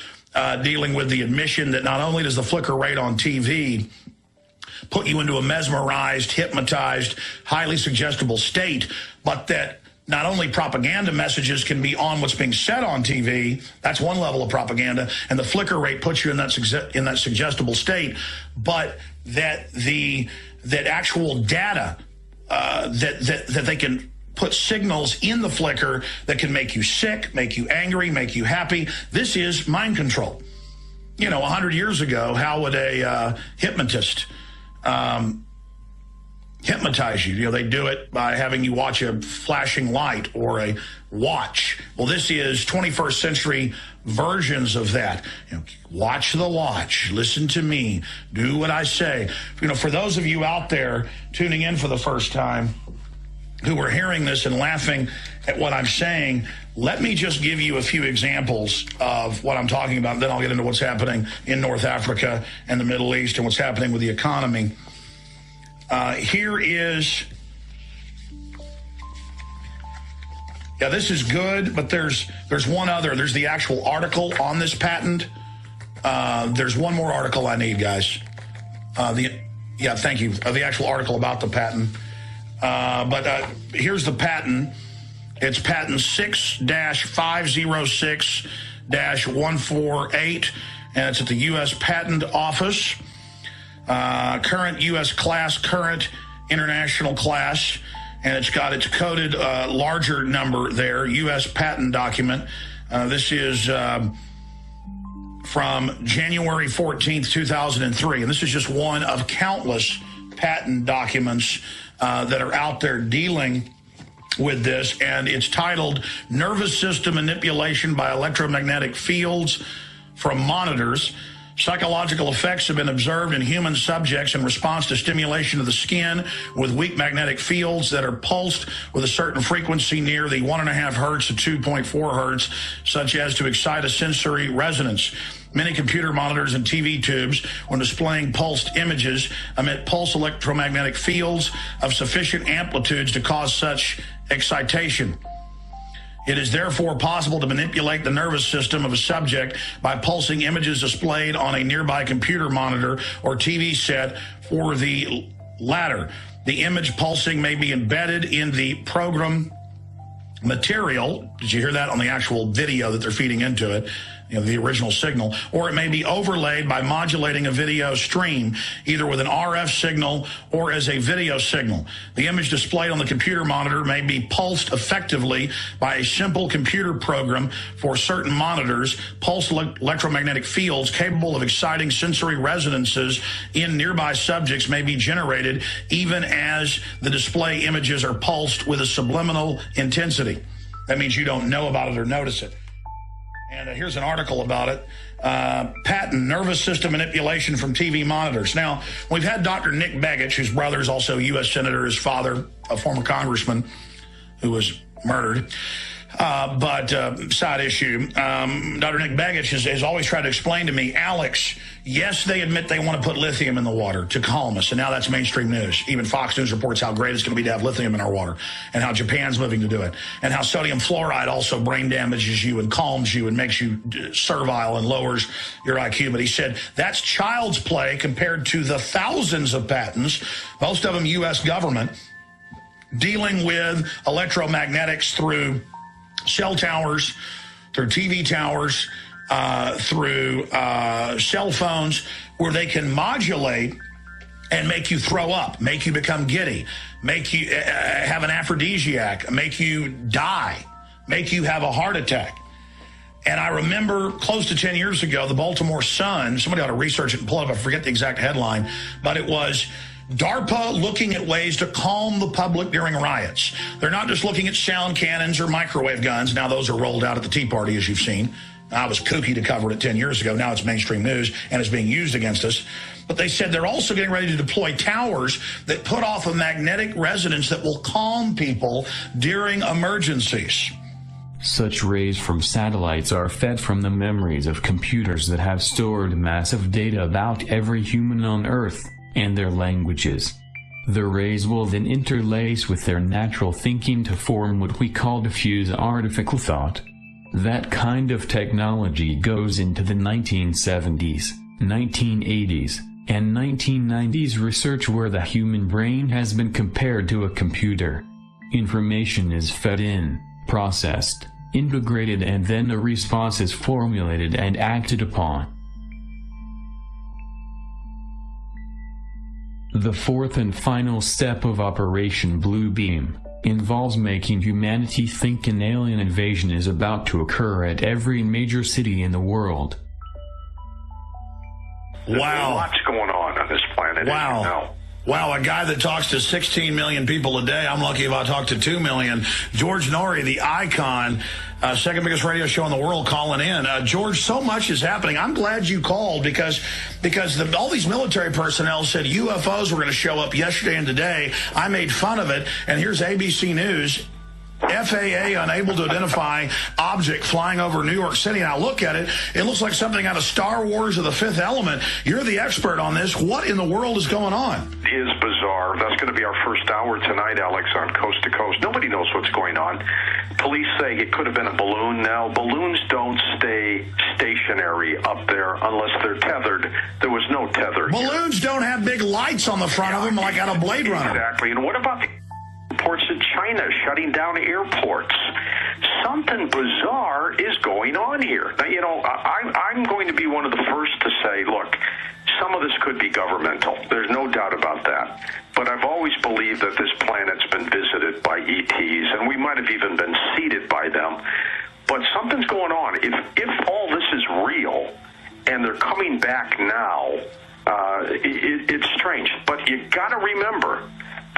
dealing with the admission that not only does the flicker rate on TV put you into a mesmerized, hypnotized, highly suggestible state, but that not only propaganda messages can be on what's being said on TV, that's one level of propaganda, and the flicker rate puts you in that suggestible state, but that actual data that they can put signals in the flicker that can make you sick, make you angry, make you happy. This is mind control. You know, 100 years ago, how would a hypnotist hypnotize you? You know, they do it by having you watch a flashing light or a watch. Well, this is 21st century versions of that. You know, watch the watch, listen to me, do what I say. You know, for those of you out there tuning in for the first time who are hearing this and laughing at what I'm saying, let me just give you a few examples of what I'm talking about. Then I'll get into what's happening in North Africa and the Middle East and what's happening with the economy. Here is, yeah, this is good, but there's one other. There's the actual article on this patent. There's one more article I need, guys. Thank you. The actual article about the patent. But here's the patent. It's patent 6-506-148, and it's at the U.S. Patent Office. Current U.S. class, current international class, and it's got its coded larger number there, U.S. patent document. This is from January 14th, 2003, and this is just one of countless patent documents that are out there dealing with this, and it's titled Nervous System Manipulation by Electromagnetic Fields from Monitors. Psychological effects have been observed in human subjects in response to stimulation of the skin with weak magnetic fields that are pulsed with a certain frequency near the 1.5 hertz to 2.4 hertz, such as to excite a sensory resonance. Many computer monitors and TV tubes, when displaying pulsed images, emit pulse electromagnetic fields of sufficient amplitudes to cause such excitation. It is therefore possible to manipulate the nervous system of a subject by pulsing images displayed on a nearby computer monitor or TV set. For the latter, the image pulsing may be embedded in the program material. Did you hear that on the actual video that they're feeding into it? You know, the original signal, or it may be overlaid by modulating a video stream, either with an RF signal or as a video signal. The image displayed on the computer monitor may be pulsed effectively by a simple computer program. For certain monitors, pulsed electromagnetic fields capable of exciting sensory resonances in nearby subjects may be generated even as the display images are pulsed with a subliminal intensity. That means you don't know about it or notice it. And here's an article about it. Patent nervous system manipulation from TV monitors. Now, we've had Dr. Nick Begich, whose brother is also a U.S. Senator, his father, a former congressman who was murdered. But side issue, Dr. Nick Begich has always tried to explain to me, Alex, yes, they admit they want to put lithium in the water to calm us, and now that's mainstream news. Even Fox News reports how great it's going to be to have lithium in our water, and how Japan's moving to do it, and how sodium fluoride also brain damages you and calms you and makes you servile and lowers your IQ. But he said that's child's play compared to the thousands of patents, most of them U.S. government, dealing with electromagnetics through cell towers, through TV towers, through cell phones, where they can modulate and make you throw up, make you become giddy, make you have an aphrodisiac, make you die, make you have a heart attack. And I remember close to 10 years ago, the Baltimore Sun, somebody ought to research it and pull it up, I forget the exact headline, but it was DARPA looking at ways to calm the public during riots. They're not just looking at sound cannons or microwave guns. Now those are rolled out at the Tea Party, as you've seen. I was kooky to cover it 10 years ago. Now it's mainstream news and it's being used against us. But they said they're also getting ready to deploy towers that put off a magnetic resonance that will calm people during emergencies. Such rays from satellites are fed from the memories of computers that have stored massive data about every human on Earth and their languages. The rays will then interlace with their natural thinking to form what we call diffuse artificial thought. That kind of technology goes into the 1970s, 1980s, and 1990s research where the human brain has been compared to a computer. Information is fed in, processed, integrated, and then a response is formulated and acted upon. The fourth and final step of Operation Blue Beam involves making humanity think an alien invasion is about to occur at every major city in the world. Wow. There's lots going on this planet. Wow. As you know. Wow, a guy that talks to 16 million people a day. I'm lucky if I talk to 2 million. George Noory, the icon, second biggest radio show in the world, calling in. George, so much is happening. I'm glad you called because all these military personnel said UFOs were going to show up yesterday and today. I made fun of it, and here's ABC News. FAA unable to identify object flying over New York City. And I look at it, it looks like something out of Star Wars or The Fifth Element. You're the expert on this. What in the world is going on? It is bizarre. That's going to be our first hour tonight, Alex, on Coast to Coast. Nobody knows what's going on. Police say it could have been a balloon. Now, balloons don't stay stationary up there unless they're tethered. There was no tether. Balloons don't have big lights on the front of them like out of Blade Runner. Exactly. And what about the reports in China shutting down airports? something bizarre is going on here. Now, you know, I'm going to be one of the first to say, look, some of this could be governmental. There's no doubt about that. But I've always believed that this planet's been visited by ETs, and we might have even been seeded by them. But something's going on. If all this is real and they're coming back now, it's strange. But you got to remember,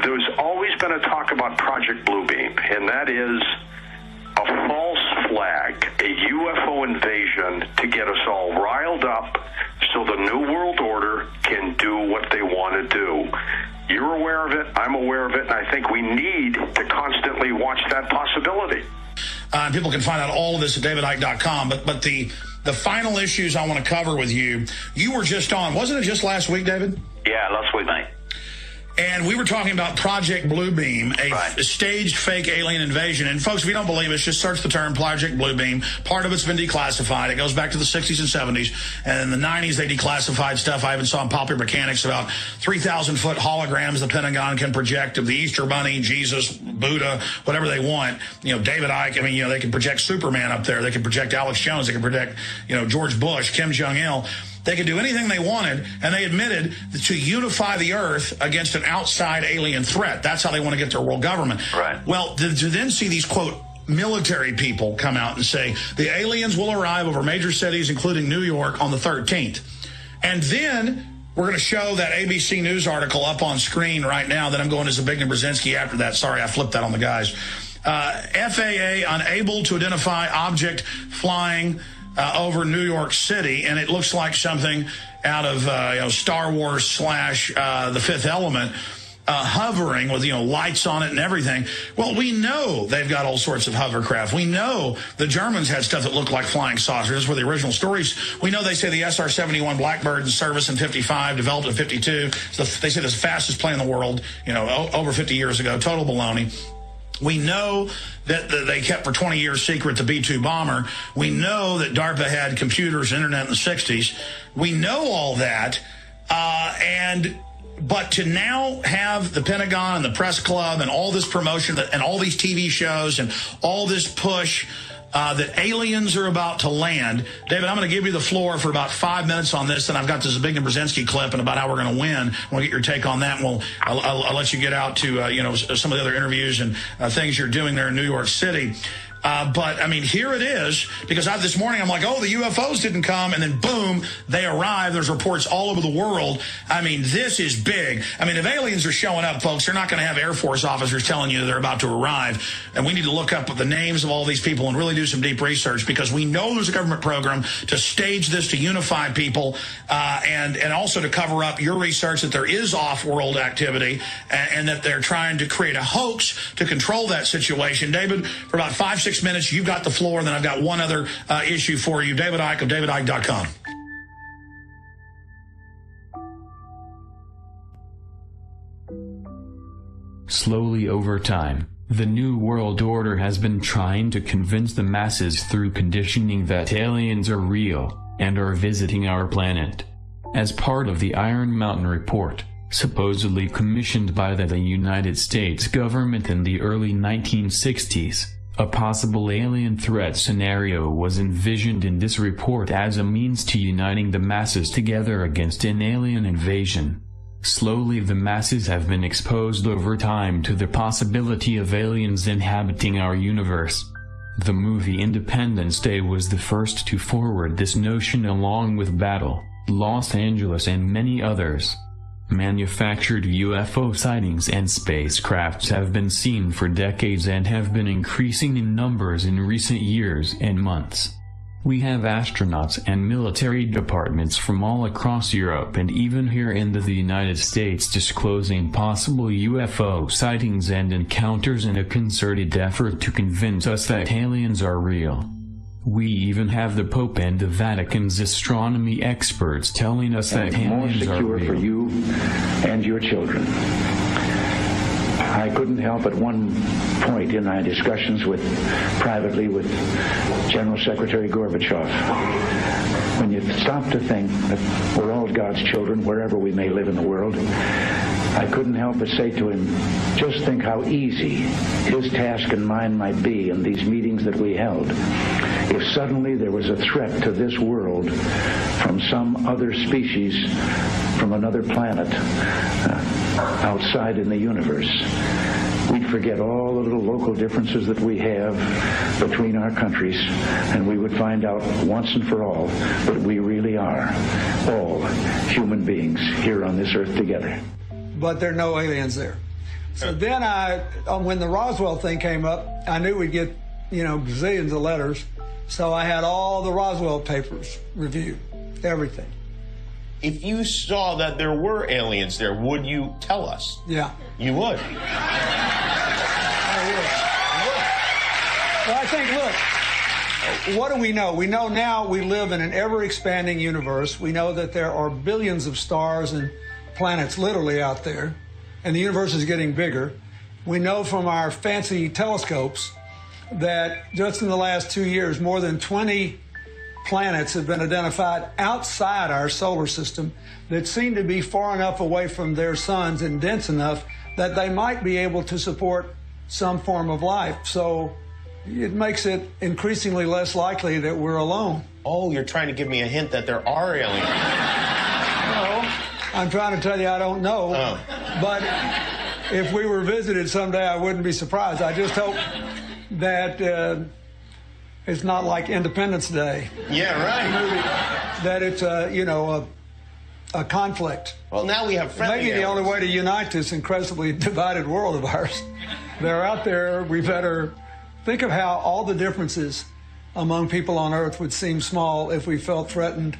there's always been a talk about Project Bluebeam, and that is a false flag, a UFO invasion to get us all riled up so the New World Order can do what they want to do. You're aware of it, I'm aware of it, and I think we need to constantly watch that possibility. People can find out all of this at davidicke.com, but the final issues I want to cover with you, you were just on, wasn't it just last week, David? Yeah, last week, mate. And we were talking about Project Bluebeam, a staged fake alien invasion. And folks, if you don't believe us, just search the term Project Bluebeam. Part of it's been declassified. It goes back to the 60s and 70s. And in the 90s, they declassified stuff. I even saw in Popular Mechanics about 3,000-foot holograms the Pentagon can project of the Easter Bunny, Jesus, Buddha, whatever they want. You know, David Icke, I mean, you know, they can project Superman up there. They can project Alex Jones. They can project, you know, George Bush, Kim Jong-il. They could do anything they wanted, and they admitted to unify the Earth against an outside alien threat. That's how they want to get their world government. Right. Well, to then see these, quote, military people come out and say, the aliens will arrive over major cities, including New York, on the 13th. And then we're going to show that ABC News article up on screen right now. Then I'm going to Zbigniew Brzezinski after that. Sorry, I flipped that on the guys. FAA unable to identify object flying over New York City, and it looks like something out of you know, Star Wars / The Fifth Element, hovering with, you know, lights on it and everything. Well, we know they've got all sorts of hovercraft. We know the Germans had stuff that looked like flying saucers. Those were the original stories. We know they say the SR-71 Blackbird in service in 55, developed in 52. So they say the fastest plane in the world, you know, over 50 years ago. Total baloney. We know that they kept for 20 years secret the B-2 bomber. We know that DARPA had computers and internet in the 60s. We know all that. But to now have the Pentagon and the press club and all this promotion and all these TV shows and all this push that aliens are about to land. David, I'm going to give you the floor for about 5 minutes on this, and I've got the Zbigniew Brzezinski clip and about how we're going to win. I want to get your take on that, and I'll let you get out to you know, some of the other interviews and things you're doing there in New York City. But, I mean, here it is, because this morning I'm like, oh, the UFOs didn't come, and then boom, they arrive. There's reports all over the world. I mean, this is big. I mean, if aliens are showing up, folks, they're not going to have Air Force officers telling you they're about to arrive. And we need to look up the names of all these people and really do some deep research, because we know there's a government program to stage this, to unify people, and also to cover up your research that there is off-world activity and that they're trying to create a hoax to control that situation. David, for about 5-6 minutes, you've got the floor, and then I've got one other issue for you. David Icke of davidicke.com. Slowly over time, the New World Order has been trying to convince the masses through conditioning that aliens are real and are visiting our planet. As part of the Iron Mountain Report, supposedly commissioned by the United States government in the early 1960s, a possible alien threat scenario was envisioned in this report as a means to uniting the masses together against an alien invasion. Slowly the masses have been exposed over time to the possibility of aliens inhabiting our universe. The movie Independence Day was the first to forward this notion, along with Battle, Los Angeles, and many others. Manufactured UFO sightings and spacecrafts have been seen for decades and have been increasing in numbers in recent years and months. We have astronauts and military departments from all across Europe and even here in the United States disclosing possible UFO sightings and encounters in a concerted effort to convince us that aliens are real. We even have the Pope and the Vatican's astronomy experts telling us that aliens are real. More secure for you and your children. I couldn't help at one point in my discussions privately with General Secretary Gorbachev, when you stop to think that we're all God's children wherever we may live in the world, I couldn't help but say to him, just think how easy his task and mine might be in these meetings that we held if suddenly there was a threat to this world from some other species from another planet outside in the universe. We'd forget all the little local differences that we have between our countries, and we would find out once and for all that we really are all human beings here on this earth together. But there are no aliens there. So then when the Roswell thing came up, I knew we'd get, gazillions of letters. So I had all the Roswell papers reviewed, everything. If you saw that there were aliens there, would you tell us? Yeah. You would? I would. Well, I think, look, what do we know? We know now we live in an ever-expanding universe. We know that there are billions of stars and planets literally out there, and the universe is getting bigger. We know from our fancy telescopes that just in the last 2 years, more than 20 planets have been identified outside our solar system that seem to be far enough away from their suns and dense enough that they might be able to support some form of life. So it makes it increasingly less likely that we're alone. Oh, you're trying to give me a hint that there are aliens. No, I'm trying to tell you I don't know. Oh. But if we were visited someday, I wouldn't be surprised. I just hope that it's not like Independence Day. Yeah, right. That it's a conflict. Well, now we have friendly Maybe the aliens. only way to unite this incredibly divided world of ours. They're out there. We better think of how all the differences among people on Earth would seem small if we felt threatened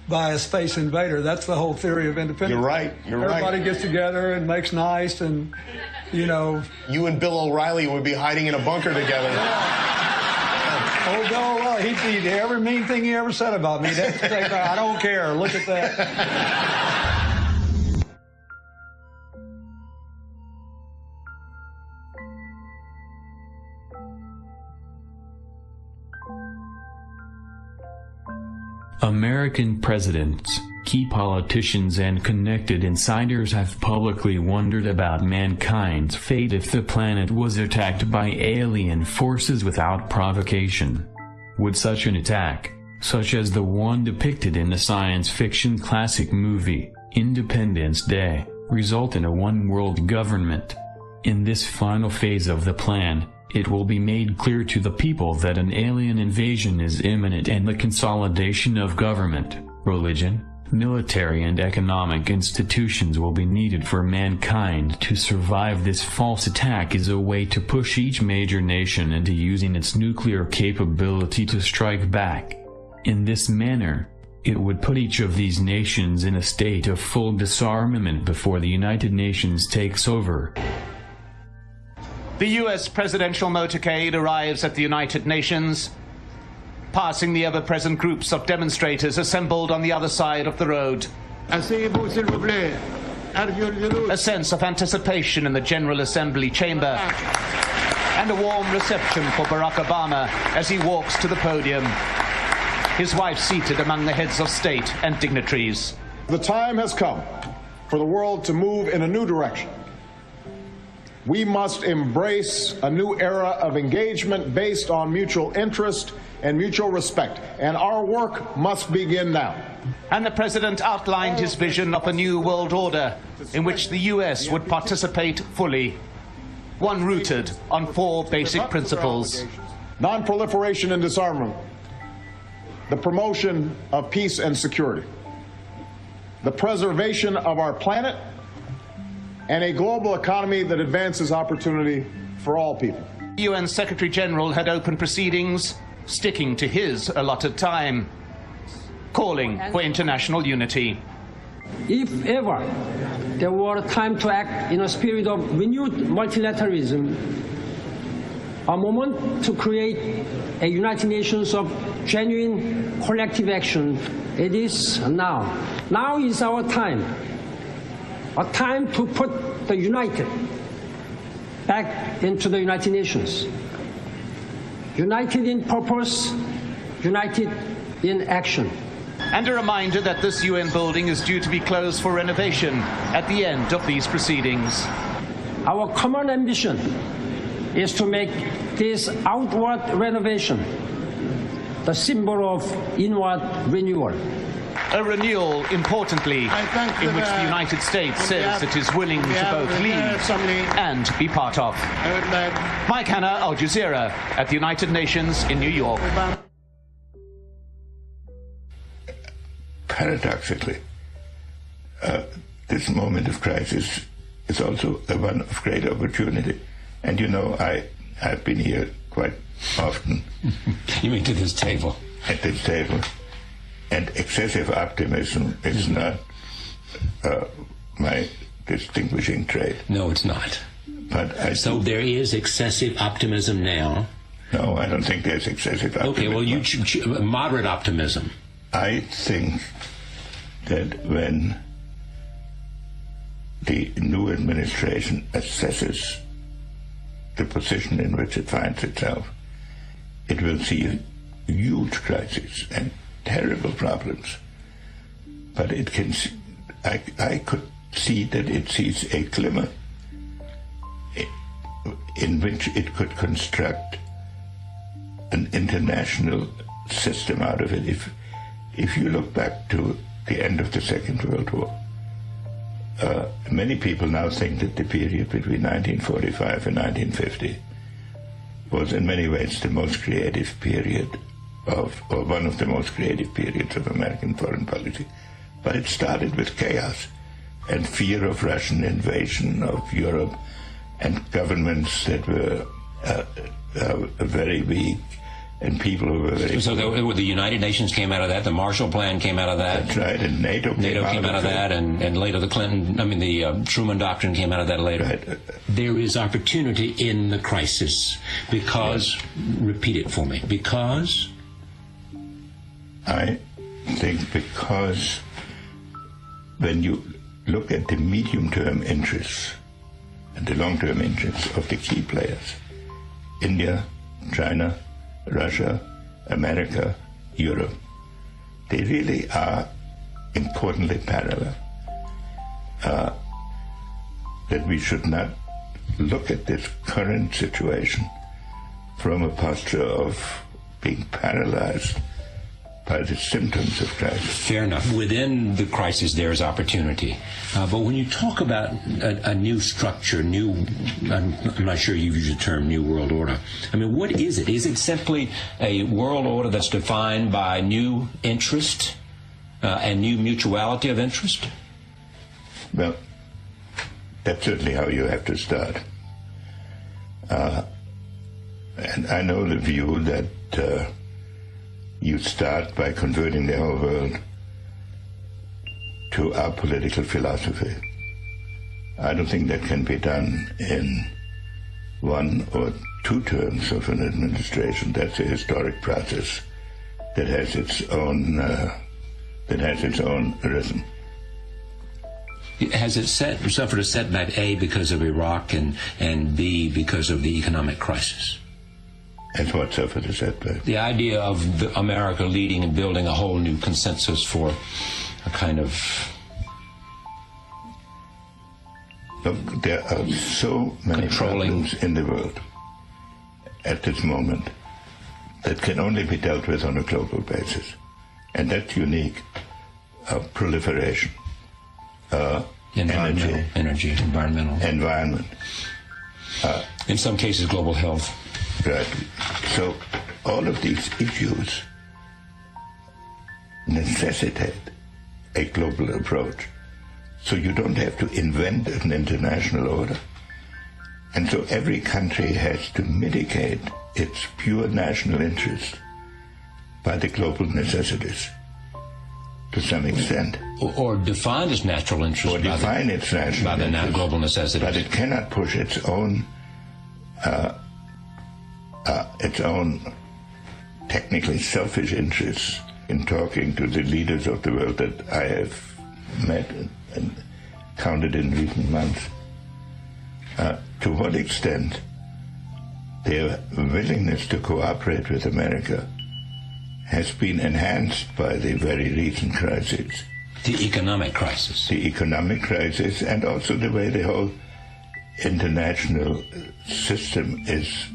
by a space invader. That's the whole theory of independence. You're right. Everybody gets together and makes nice and, You and Bill O'Reilly would be hiding in a bunker together. Oh, Bill O'Reilly, he'd every mean thing he ever said about me. I don't care. Look at that. American presidents, key politicians and connected insiders have publicly wondered about mankind's fate if the planet was attacked by alien forces without provocation. Would such an attack, such as the one depicted in the science fiction classic movie, Independence Day, result in a one-world government? In this final phase of the plan, it will be made clear to the people that an alien invasion is imminent and the consolidation of government, religion, military and economic institutions will be needed for mankind to survive. This false attack is a way to push each major nation into using its nuclear capability to strike back. In this manner, it would put each of these nations in a state of full disarmament before the United Nations takes over. The U.S. presidential motorcade arrives at the United Nations, passing the ever-present groups of demonstrators assembled on the other side of the road. A sense of anticipation in the General Assembly chamber, and a warm reception for Barack Obama as he walks to the podium, his wife seated among the heads of state and dignitaries. The time has come for the world to move in a new direction. We must embrace a new era of engagement based on mutual interest and mutual respect, and our work must begin now. And the president outlined his vision of a new world order in which the U.S. would participate fully, one rooted on 4 basic principles. Non-proliferation and disarmament, the promotion of peace and security, the preservation of our planet, and a global economy that advances opportunity for all people. UN Secretary General had opened proceedings, sticking to his allotted time, calling for international unity. If ever there were time to act in a spirit of renewed multilateralism, a moment to create a United Nations of genuine collective action, it is now. Now is our time. A time to put the United back into the United Nations. United in purpose, united in action. And a reminder that this UN building is due to be closed for renovation at the end of these proceedings. Our common ambition is to make this outward renovation the symbol of inward renewal. A renewal, importantly, in which the United States says it is willing to both lead and be part of. Mike Hanna, Al Jazeera, at the United Nations in New York. Paradoxically, this moment of crisis is also one of great opportunity. And you know, I've been here quite often. You mean to this table? At this table. And excessive optimism is not my distinguishing trait. No, it's not. But so there is excessive optimism now? No, I don't think there's excessive optimism. Okay, well, you moderate optimism. I think that when the new administration assesses the position in which it finds itself, it will see huge crises and terrible problems. But it can, I could see that it sees a glimmer in which it could construct an international system out of it. If you look back to the end of the Second World War, many people now think that the period between 1945 and 1950 was in many ways the most creative period or one of the most creative periods of American foreign policy. But it started with chaos and fear of Russian invasion of Europe and governments that were very weak and people who were very... So the United Nations came out of that, the Marshall Plan came out of that. That's right, and NATO came out of that, and later the Truman Doctrine came out of that later. Right. There is opportunity in the crisis because, yes. Repeat it for me, because... I think because when you look at the medium-term interests and the long-term interests of the key players, India, China, Russia, America, Europe, they really are importantly parallel. That we should not look at this current situation from a posture of being paralyzed by the symptoms of crisis. Fair enough. Within the crisis, there is opportunity. But when you talk about a new structure, I'm not sure you've used the term new world order. I mean, what is it? Is it simply a world order that's defined by new interest and new mutuality of interest? Well, that's certainly how you have to start. And I know the view that you start by converting the whole world to our political philosophy. I don't think that can be done in one or two terms of an administration. That's a historic process that has its own rhythm. Has it suffered a setback, A, because of Iraq, and B, because of the economic crisis? And what suffered a setback? The idea of America leading and building a whole new consensus for a kind of... Look, there are so many problems in the world at this moment that can only be dealt with on a global basis. And that's unique. Proliferation. Energy, environment. In some cases, global health. Right. So all of these issues necessitate a global approach. So you don't have to invent an international order. And so every country has to mitigate its pure national interest by the global necessities to some extent. Or define its natural interest. Or define its national interest. By the global necessities. But it cannot push its own technically selfish interests in talking to the leaders of the world that I have met and counted in recent months. To what extent their willingness to cooperate with America has been enhanced by the very recent crisis. The economic crisis. The economic crisis, and also the way the whole international system is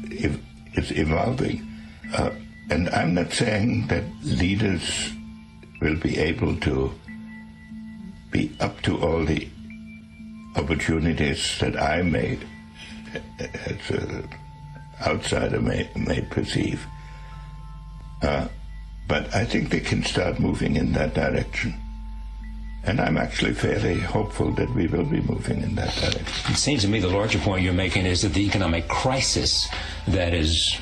evolving. And I'm not saying that leaders will be able to be up to all the opportunities that I may, as an outsider, may perceive. But I think they can start moving in that direction. And I'm actually fairly hopeful that we will be moving in that direction. It seems to me the larger point you're making is that the economic crisis that is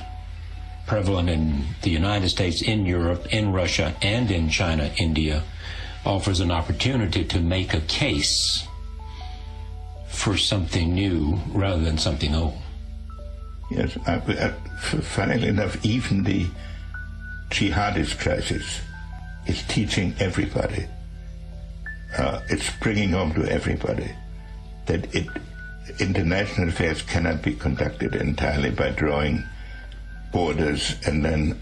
prevalent in the United States, in Europe, in Russia, and in China, India, offers an opportunity to make a case for something new rather than something old. Yes, funnily enough, even the jihadist crisis is teaching everybody. It's bringing home to everybody that international affairs cannot be conducted entirely by drawing borders and then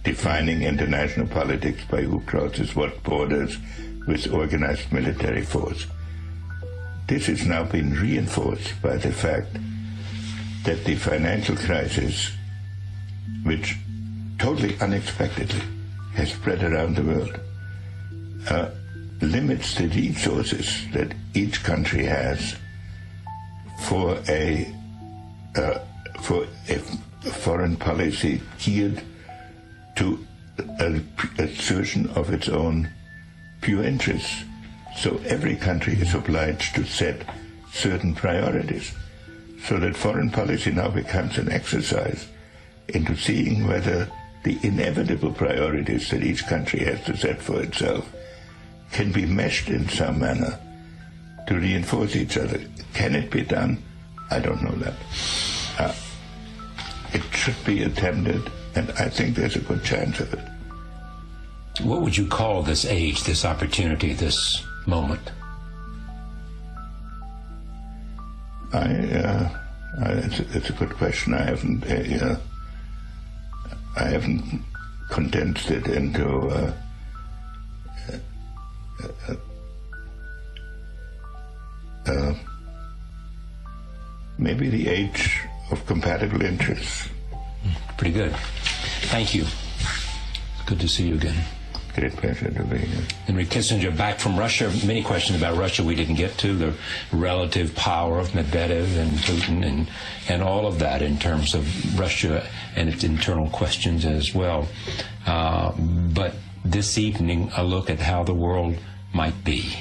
defining international politics by who crosses what borders with organized military force. This has now been reinforced by the fact that the financial crisis, which totally unexpectedly has spread around the world, limits the resources that each country has for a foreign policy geared to assertion of its own pure interests. So every country is obliged to set certain priorities, so that foreign policy now becomes an exercise into seeing whether the inevitable priorities that each country has to set for itself can be meshed in some manner to reinforce each other. Can it be done? I don't know that. It should be attempted, and I think there's a good chance of it. What would you call this age, this opportunity, this moment? It's a good question. I haven't condensed it into maybe the age of compatible interests. Pretty good. Thank you. Good to see you again. Great pleasure to be here. Henry Kissinger, back from Russia. Many questions about Russia we didn't get to. The relative power of Medvedev and Putin and all of that in terms of Russia and its internal questions as well. But this evening, a look at how the world might be.